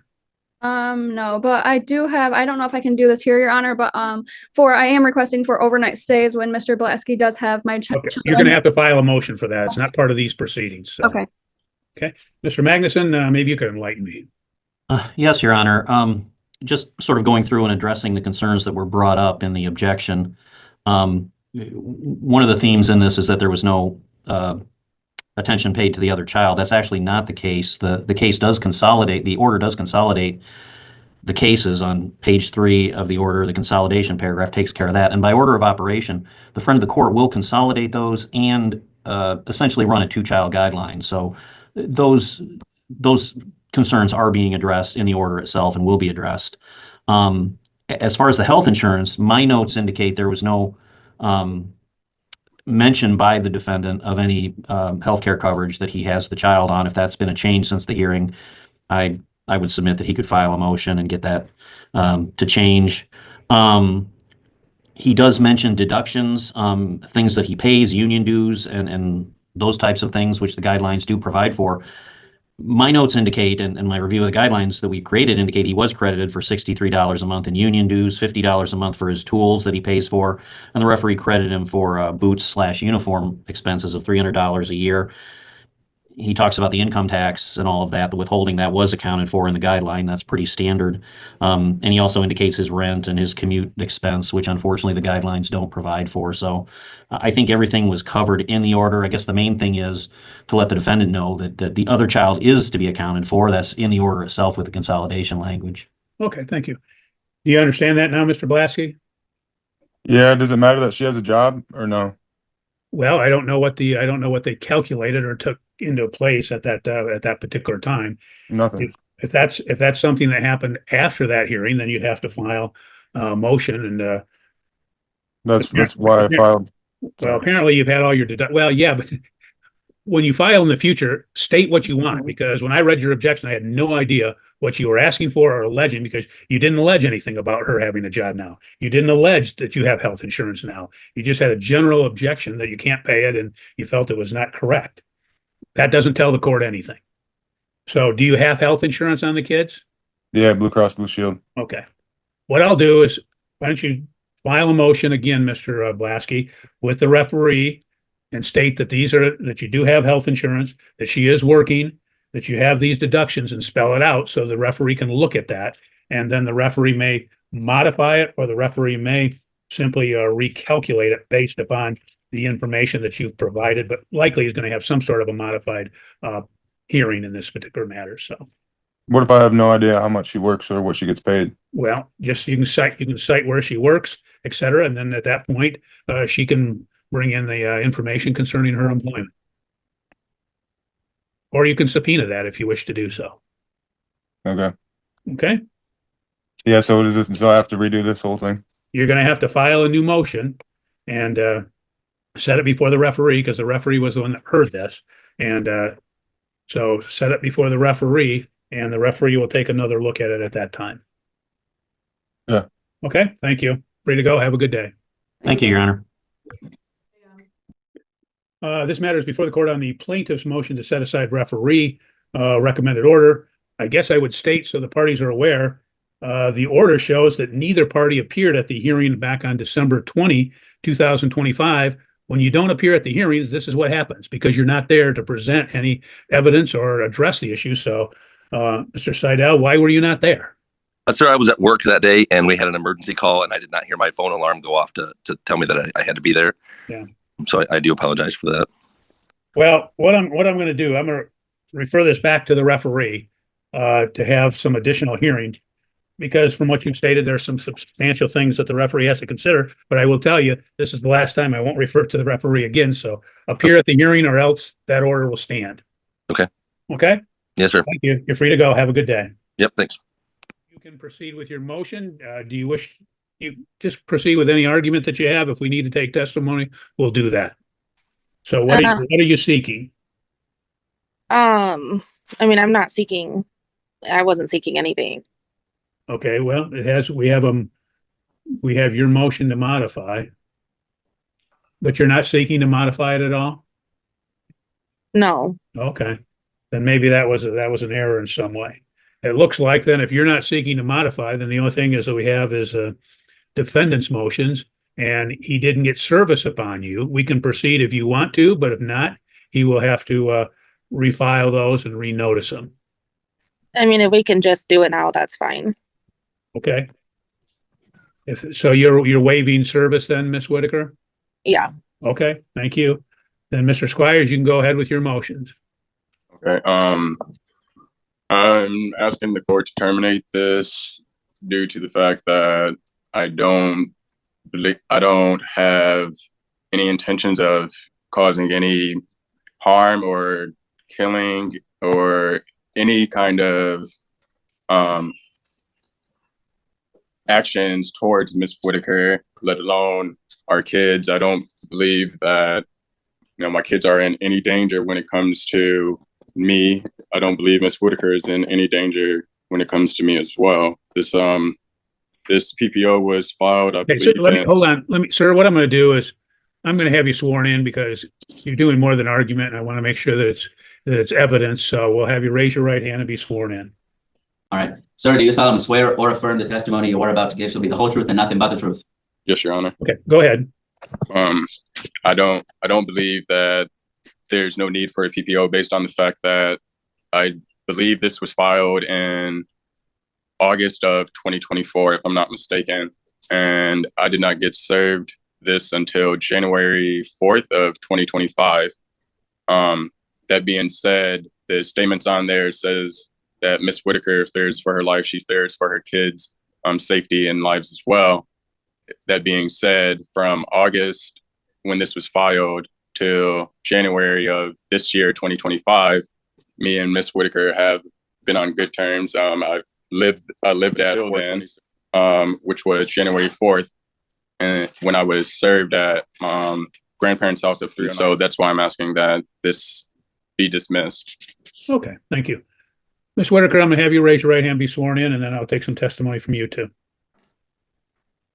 No, but I don't know if I can do this here, Your Honor, but I am requesting for overnight stays when Mr. Blasky does have my children. You're going to have to file a motion for that. It's not part of these proceedings. So. Okay. Okay. Mr. Magnuson, maybe you can enlighten me. Yes, Your Honor. Just sort of going through and addressing the concerns that were brought up in the objection. One of the themes in this is that there was no attention paid to the other child. That's actually not the case. The case does consolidate, the order does consolidate the cases on page 3 of the order. The consolidation paragraph takes care of that. And by order of operation, the friend of the court will consolidate those and essentially run a 2-child guideline. So those concerns are being addressed in the order itself and will be addressed. As far as the health insurance, my notes indicate there was no mention by the defendant of any healthcare coverage that he has the child on. If that's been a change since the hearing, I would submit that he could file a motion and get that to change. He does mention deductions, things that he pays, union dues, and those types of things, which the guidelines do provide for. My notes indicate, and my review of the guidelines that we created indicate he was credited for $63 a month in union dues, $50 a month for his tools that he pays for, and the referee credited him for boots/uniform expenses of $300 a year. He talks about the income tax and all of that, the withholding that was accounted for in the guideline. That's pretty standard. And he also indicates his rent and his commute expense, which unfortunately the guidelines don't provide for. So I think everything was covered in the order. I guess the main thing is to let the defendant know that the other child is to be accounted for. That's in the order itself with the consolidation language. Okay, thank you. Do you understand that now, Mr. Blasky? Yeah, does it matter that she has a job or no? Well, I don't know what they calculated or took into place at that particular time. Nothing. If that's something that happened after that hearing, then you'd have to file a motion and That's why I filed. well, apparently you've had all your well, yeah, but when you file in the future, state what you want, because when I read your objection, I had no idea what you were asking for or alleging, because you didn't allege anything about her having a job now. You didn't allege that you have health insurance now. You just had a general objection that you can't pay it and you felt it was not correct. That doesn't tell the court anything. So do you have health insurance on the kids? Yeah, Blue Cross Blue Shield. Okay. What I'll do is, why don't you file a motion again, Mr. Blasky, with the referee, and state that that you do have health insurance, that she is working, that you have these deductions, and spell it out so the referee can look at that. And then the referee may modify it, or the referee may simply recalculate it based upon the information that you've provided, but likely is going to have some sort of a modified hearing in this particular matter. So What if I have no idea how much she works or what she gets paid? well, just you can cite where she works, et cetera, and then at that point she can bring in the information concerning her employment, or you can subpoena that if you wish to do so. Okay. Okay, Yeah, so what is this? So I have to redo this whole thing? you're going to have to file a new motion and set it before the referee, because the referee was the one that heard this, and so set it before the referee, and the referee will take another look at it at that time. Yeah. Okay, thank you. Free to go. Have a good day. Thank you, Your Honor. This matter is before the court on the plaintiff's motion to set aside referee recommended order. I guess I would state, so the parties are aware, the order shows that neither party appeared at the hearing back on December 20, 2025. When you don't appear at the hearings, this is what happens, because you're not there to present any evidence or address the issue. So, Mr. Seidel, why were you not there? Sir, I was at work that day and we had an emergency call and I did not hear my phone alarm go off to tell me that I had to be there. Yeah. So I do apologize for that. Well, what I'm going to do, I'm going to refer this back to the referee to have some additional hearings, because from what you've stated, there's some substantial things that the referee has to consider. But I will tell you, this is the last time. I won't refer to the referee again. So appear at the hearing, or else that order will stand. Okay. Okay? Yes, sir. Thank you. You're free to go. Have a good day. Yep. Thanks. You can proceed with your motion. Do you wish you just proceed with any argument that you have? If we need to take testimony, we'll do that. So what are you seeking? I mean, I'm not seeking, I wasn't seeking anything. Okay, well, we have your motion to modify, but you're not seeking to modify it at all? No. Okay, then maybe that was an error in some way. It looks like then, if you're not seeking to modify, then the only thing is that we have is defendant's motions, and he didn't get service upon you. We can proceed if you want to, but if not, he will have to refile those and renotice them. I mean, if we can just do it now, that's fine. Okay. So you're waiving service then, Ms. Whitaker? Yeah. Okay, thank you. Then Mr. Squires, you can go ahead with your motions. Okay. I'm asking the court to terminate this due to the fact that I don't have any intentions of causing any harm or killing or any kind of actions towards Miss Whitaker, let alone our kids. I don't believe that, you know, my kids are in any danger when it comes to me. I don't believe Miss Whitaker is in any danger when it comes to me as well. This PPO was filed, I Okay, believe. so hold on. Sir, what I'm going to do is I'm going to have you sworn in because you're doing more than argument, and I want to make sure that it's evidence. So we'll have you raise your right hand and be sworn in. All right. Sir, do you solemnly swear or affirm the testimony you are about to give shall be the whole truth and nothing but the truth? Yes, Your Honor. Okay, go ahead. I don't believe that there's no need for a PPO based on the fact that I believe this was filed in August of 2024, if I'm not mistaken. And I did not get served this until January 4th of 2025. That being said, the statements on there says that Miss Whitaker fears for her life. She fears for her kids' safety and lives as well. That being said, from August when this was filed till January of this year, 2025, me and Miss Whitaker have been on good terms. I lived at then, which was January 4th, and when I was served at grandparents' house of 3. So that's why I'm asking that this be dismissed. Okay, thank you. Ms. Whitaker, I'm going to have you raise your right hand, be sworn in, and then I'll take some testimony from you too.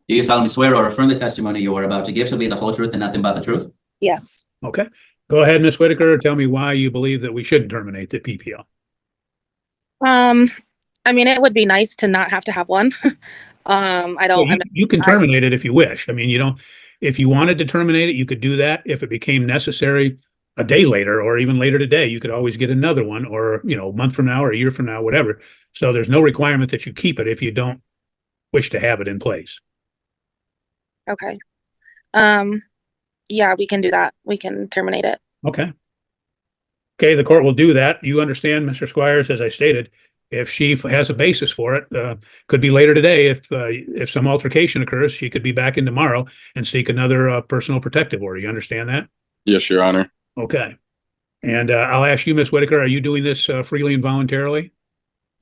Do you solemnly swear or affirm the testimony you are about to give shall be the whole truth and nothing but the truth? Yes. Okay, go ahead, Ms. Whitaker. Tell me why you believe that we shouldn't terminate the PPO. I mean, it would be nice to not have to have one. I don't. Well, you can terminate it if you wish. I mean, you don't. If you wanted to terminate it, you could do that. If it became necessary a day later or even later today, you could always get another one, or, you know, a month from now or a year from now, whatever. So there's no requirement that you keep it if you don't wish to have it in place. Okay. Yeah, we can do that. We can terminate it. Okay. Okay, the court will do that. You understand, Mr. Squires, as I stated, if she has a basis for it, could be later today. If some altercation occurs, she could be back in tomorrow and seek another personal protective order. You understand that? Yes, Your Honor. Okay. And I'll ask you, Ms. Whitaker, are you doing this freely and voluntarily?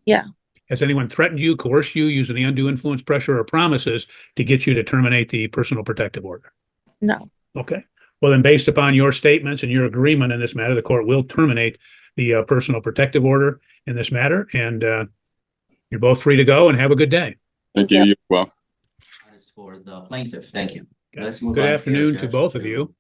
Yeah. Has anyone threatened you, coerced you, using the undue influence, pressure, or promises to get you to terminate the personal protective order? No. Okay. Well, then, based upon your statements and your agreement in this matter, the court will terminate the personal protective order in this matter, and you're both free to go and have a good day. Thank you. You well. That is for the plaintiff. Thank you. Okay. Let's move Good on afternoon here, to Judge, both of you.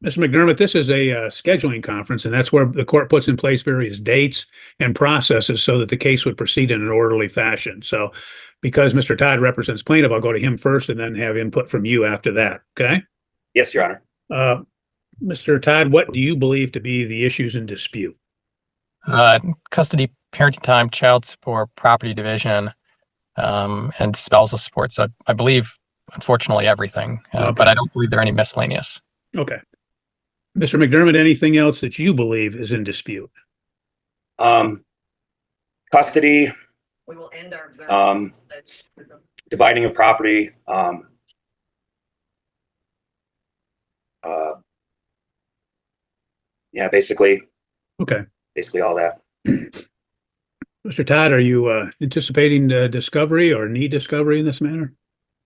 Mr. McDermott, this is a scheduling conference, and that's where the court puts in place various dates and processes so that the case would proceed in an orderly fashion. So because Mr. Todd represents plaintiff, I'll go to him first and then have input from you after that. Okay? Yes, Your Honor. Mr. Todd, what do you believe to be the issues in dispute? Custody, parenting time, child support, property division, and spousal support. So I believe, unfortunately, everything, but I don't believe there are any miscellaneous. Okay. Mr. McDermott, anything else that you believe is in dispute? Custody, dividing of property, yeah, basically all that. Mr. Todd, are you anticipating discovery or need discovery in this matter?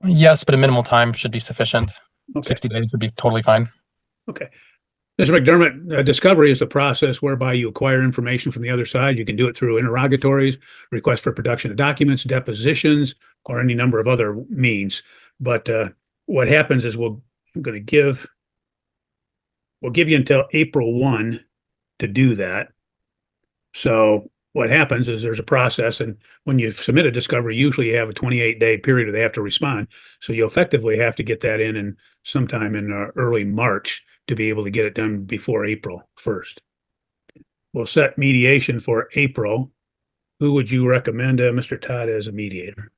Yes, but a minimal time should be sufficient. Okay. 60 days would be totally fine. Okay. Mr. McDermott, discovery is the process whereby you acquire information from the other side. You can do it through interrogatories, request for production of documents, depositions, or any number of other means. But what happens is we'll give you until April 1 to do that. So what happens is there's a process, and when you submit a discovery, usually you have a 28-day period where they have to respond. So you effectively have to get that in sometime in early March to be able to get it done before April 1st. We'll set mediation for April. Who would you recommend, Mr. Todd, as a mediator?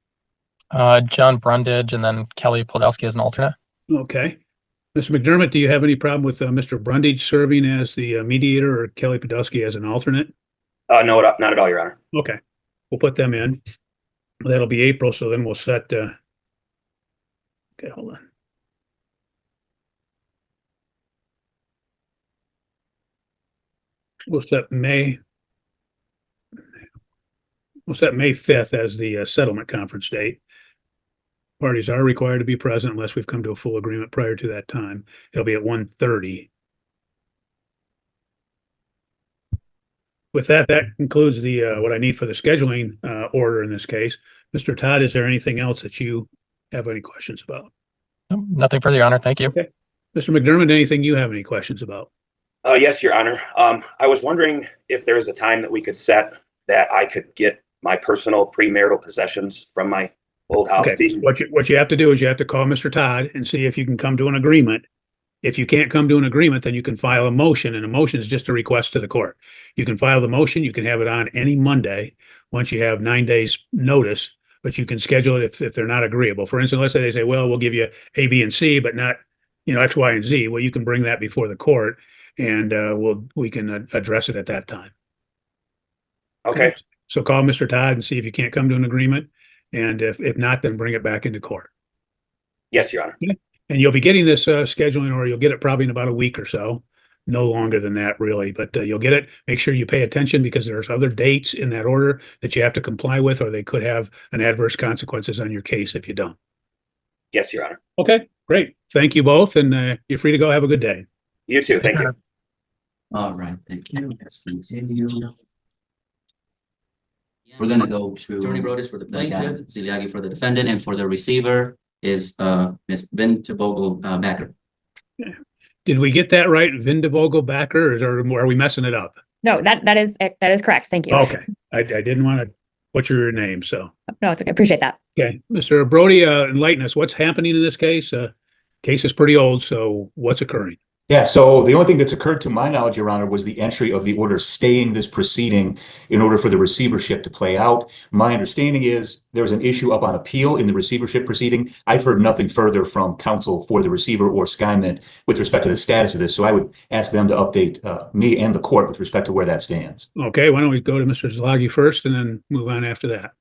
John Brundage and then Kelly Podolsky as an alternate. Okay. Mr. McDermott, do you have any problem with Mr. Brundage serving as the mediator or Kelly Podolsky as an alternate? No, not at all, Your Honor. Okay. We'll put them in. That'll be April, so then we'll set okay, hold on. We'll set May We'll set May 5th as the settlement conference date. Parties are required to be present unless we've come to a full agreement prior to that time. It'll be at 1:30. With that, that concludes the what I need for the scheduling order in this case. Mr. Todd, is there anything else that you have any questions about? Nothing further, Your Honor. Thank you. Okay. Mr. McDermott, anything you have any questions about? Yes, Your Honor. I was wondering if there was a time that we could set that I could get my personal premarital possessions from my old house. Okay. What you have to do is you have to call Mr. Todd and see if you can come to an agreement. If you can't come to an agreement, then you can file a motion, and a motion is just a request to the court. You can file the motion. You can have it on any Monday once you have 9 days notice, but you can schedule it if they're not agreeable. For instance, let's say they say, well, we'll give you A, B, and C, but not, X, Y, and Z. Well, you can bring that before the court, and we can address it at that time. Okay. So call Mr. Todd and see if you can't come to an agreement, and if not, then bring it back into court. Yes, Your Honor. Okay. And you'll be getting this scheduling, or you'll get it probably in about a week or so. No longer than that, really, but you'll get it. Make sure you pay attention because there's other dates in that order that you have to comply with, or they could have an adverse consequences on your case if you don't. Yes, Your Honor. Okay, great. Thank you both, and you're free to go. Have a good day. You too. Thank you. All right, thank you. Let's continue. We're gonna go to Attorney Brodus for the plaintiff, Ziliagi for the defendant, and for the receiver is Ms. Vindevogel Backer. Did we get that right, Vindevogel Backer, or are we messing it up? No, that is correct. Thank you. Okay, I didn't want to butcher your name, so. No, it's okay. Appreciate that. Okay, Mr. Brody, enlighten us. What's happening in this case? Case is pretty old, so what's occurring? Yeah, so the only thing that's occurred to my knowledge, Your Honor, was the entry of the order staying this proceeding in order for the receivership to play out. My understanding is there's an issue up on appeal in the receivership proceeding. I've heard nothing further from counsel for the receiver or Skymint with respect to the status of this, so I would ask them to update me and the court with respect to where that stands. Okay, why don't we go to Mr. Zilagi first and then move on after that.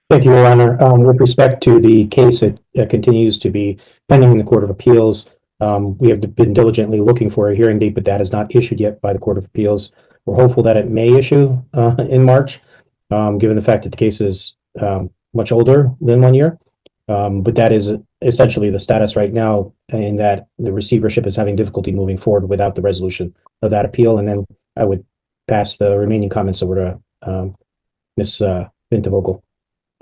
Thank you, Your Honor. With respect to the case, it continues to be pending in the Court of Appeals. We have been diligently looking for a hearing date, but that is not issued yet by the Court of Appeals. We're hopeful that it may issue in March, given the fact that the case is much older than 1 year. But that is essentially the status right now, in that the receivership is having difficulty moving forward without the resolution of that appeal. And then I would pass the remaining comments over to Ms. Vindevogel.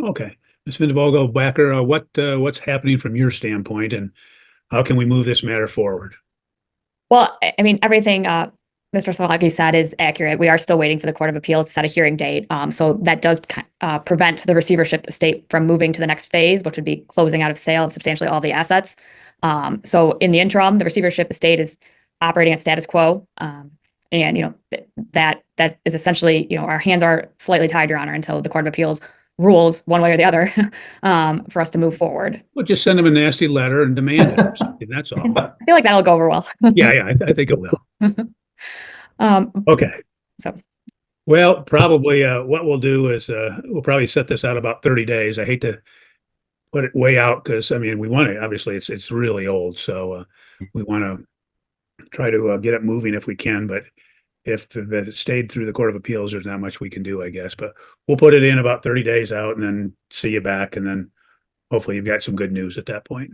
Okay, Ms. Vindevogel Backer, what's happening from your standpoint, and how can we move this matter forward? Well, I mean, everything Mr. Zilagi said is accurate. We are still waiting for the Court of Appeals to set a hearing date. So that does prevent the receivership estate from moving to the next phase, which would be closing out of sale of substantially all the assets. So in the interim, the receivership estate is operating at status quo. And, that is essentially, our hands are slightly tied, Your Honor, until the Court of Appeals rules one way or the other for us to move forward. Well, just send them a nasty letter and demand it or something. That's all. I feel like that'll go over well. Yeah, I think it will. Okay. So, well, probably what we'll do is we'll probably set this out about 30 days. I hate to put it way out because, we want to, obviously it's really old. So we want to try to get it moving if we can, but if it stayed through the Court of Appeals, there's not much we can do, I guess. But we'll put it in about 30 days out and then see you back. And then hopefully you've got some good news at that point.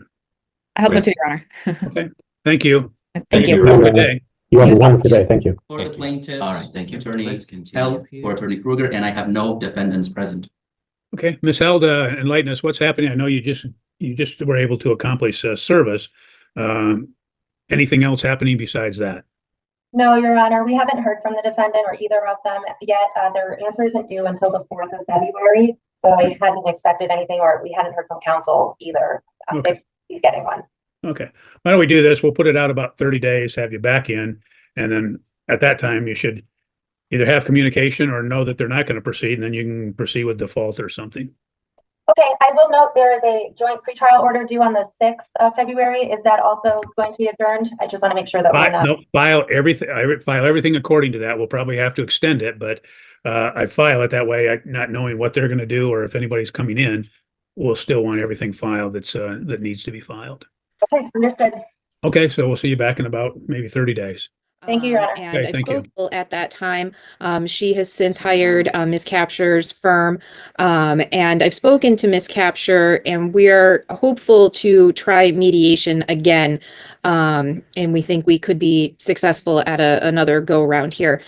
I hope so too, Your Honor. Okay. Thank you. Thank you. Have a good day. You have a wonderful day. Thank you. For the plaintiffs. All right, thank you. Attorney Held or Attorney Kruger, and I have no defendants present. Okay, Ms. Held, enlighten us. What's happening? I know you just were able to accomplish service. Anything else happening besides that? No, Your Honor, we haven't heard from the defendant or either of them yet. Their answer isn't due until the 4th of February. So I hadn't expected anything, or we hadn't heard from counsel either, if he's getting one. Okay. Why don't we do this? We'll put it out about 30 days, have you back in. And then at that time, you should either have communication or know that they're not going to proceed. And then you can proceed with default or something. Okay, I will note there is a joint pretrial order due on the 6th of February. Is that also going to be adjourned? I just want to make sure that we're not. No, file everything. I file everything according to that. We'll probably have to extend it, but I file it that way, not knowing what they're going to do or if anybody's coming in. We'll still want everything filed that needs to be filed. Okay, understood. Okay, so we'll see you back in about maybe 30 days. Thank you, Your Honor. And Okay, I thank you. spoke at that time. She has since hired Ms. Capture's firm. And I've spoken to Ms. Capture, and we're hopeful to try mediation again. And we think we could be successful at another go around here.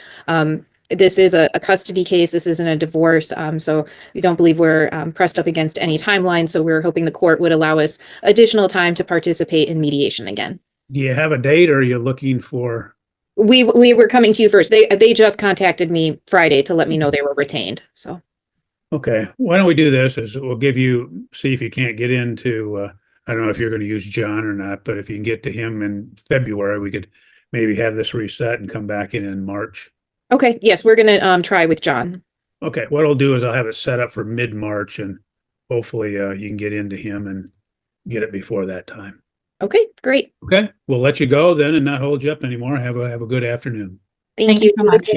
This is a custody case. This isn't a divorce. So we don't believe we're pressed up against any timeline. So we're hoping the court would allow us additional time to participate in mediation again. Do you have a date, or are you looking for? We were coming to you first. They just contacted me Friday to let me know they were retained. So Okay, why don't we do this? Is we'll give you, see if you can't get into, I don't know if you're going to use John or not, but if you can get to him in February, we could maybe have this reset and come back in March. okay, yes, we're gonna try with John. Okay, what I'll do is I'll have it set up for mid-March, and hopefully you can get into him and get it before that time. Okay, great. Okay, we'll let you go then and not hold you up anymore. Have a good afternoon. Thank you so much.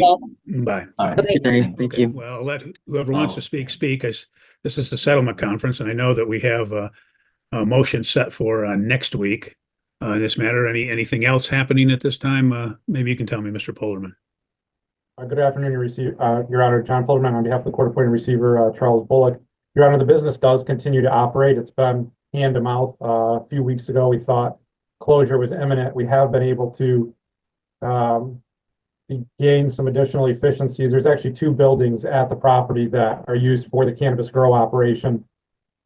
Bye. All right. Okay. Thank you. Well, let whoever wants to speak, as this is the settlement conference, and I know that we have a motion set for next week in this matter. Anything else happening at this time? Maybe you can tell me, Mr. Polerman. Good afternoon, Your Honor. John Polerman on behalf of the court-appointed receiver, Charles Bullock. Your Honor, the business does continue to operate. It's been hand to mouth. A few weeks ago, we thought closure was imminent. We have been able to gain some additional efficiencies. There's actually 2 buildings at the property that are used for the cannabis grow operation.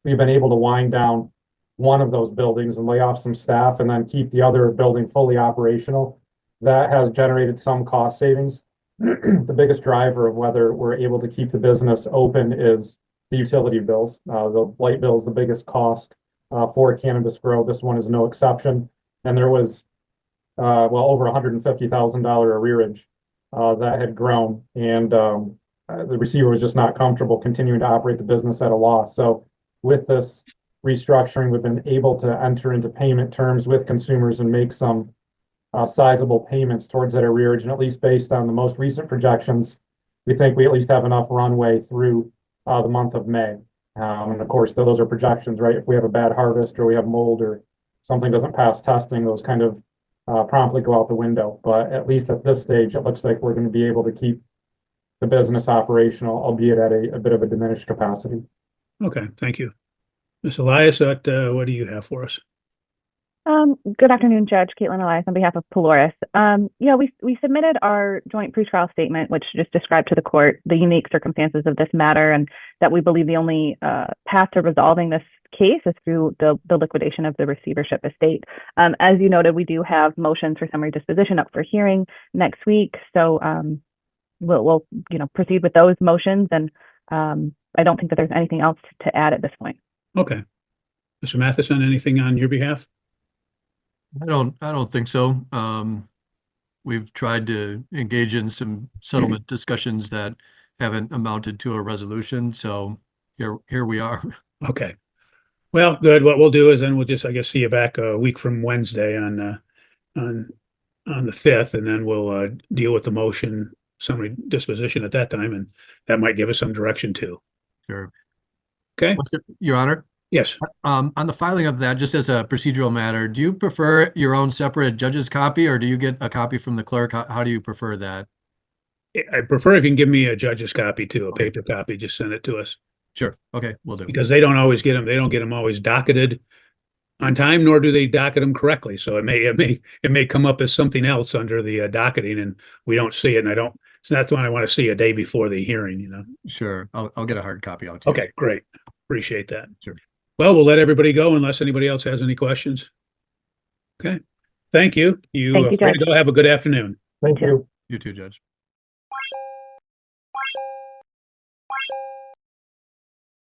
We've been able to wind down one of those buildings and lay off some staff and then keep the other building fully operational. That has generated some cost savings. The biggest driver of whether we're able to keep the business open is the utility bills. The light bill is the biggest cost for cannabis grow. This one is no exception. And there was well over $150,000 arrearage that had grown, and the receiver was just not comfortable continuing to operate the business at a loss. So with this restructuring, we've been able to enter into payment terms with consumers and make some sizable payments towards that arrearage. And at least based on the most recent projections, we think we at least have enough runway through the month of May. And of course, those are projections, right? If we have a bad harvest or we have mold or something doesn't pass testing, those kind of promptly go out the window. But at least at this stage, it looks like we're going to be able to keep the business operational, albeit at a bit of a diminished capacity. Okay, thank you. Ms. Elias, what do you have for us? Good afternoon, Judge Caitlin Elias on behalf of Polaris. We submitted our joint pretrial statement, which just described to the court the unique circumstances of this matter, and that we believe the only path to resolving this case is through the liquidation of the receivership estate. As you noted, we do have motions for summary disposition up for hearing next week, so we'll proceed with those motions, and I don't think that there's anything else to add at this point. Okay. Mr. Matheson, anything on your behalf? I don't think so. We've tried to engage in some settlement discussions that haven't amounted to a resolution. So here we are. Okay. Well, good. What we'll do is then we'll just, I guess, see you back a week from Wednesday on the 5th, and then we'll deal with the motion summary disposition at that time, and that might give us some direction too. Sure. Okay. Your Honor? Yes. On the filing of that, just as a procedural matter, do you prefer your own separate judge's copy, or do you get a copy from the clerk? How do you prefer that? I prefer if you can give me a judge's copy too, a paper copy, just send it to us. Sure. Okay, we'll do. Because they don't always get them. They don't get them always docketed on time, nor do they docket them correctly. So it may come up as something else under the docketing, and we don't see it. And so that's when I want to see a day before the hearing, Sure. I'll get a hard copy out to you. Okay, great. Appreciate that. Sure. Well, we'll let everybody go unless anybody else has any questions. Okay. Thank you. Thank you, free to Judge. go. Have a good afternoon. Thank you. You too, Judge.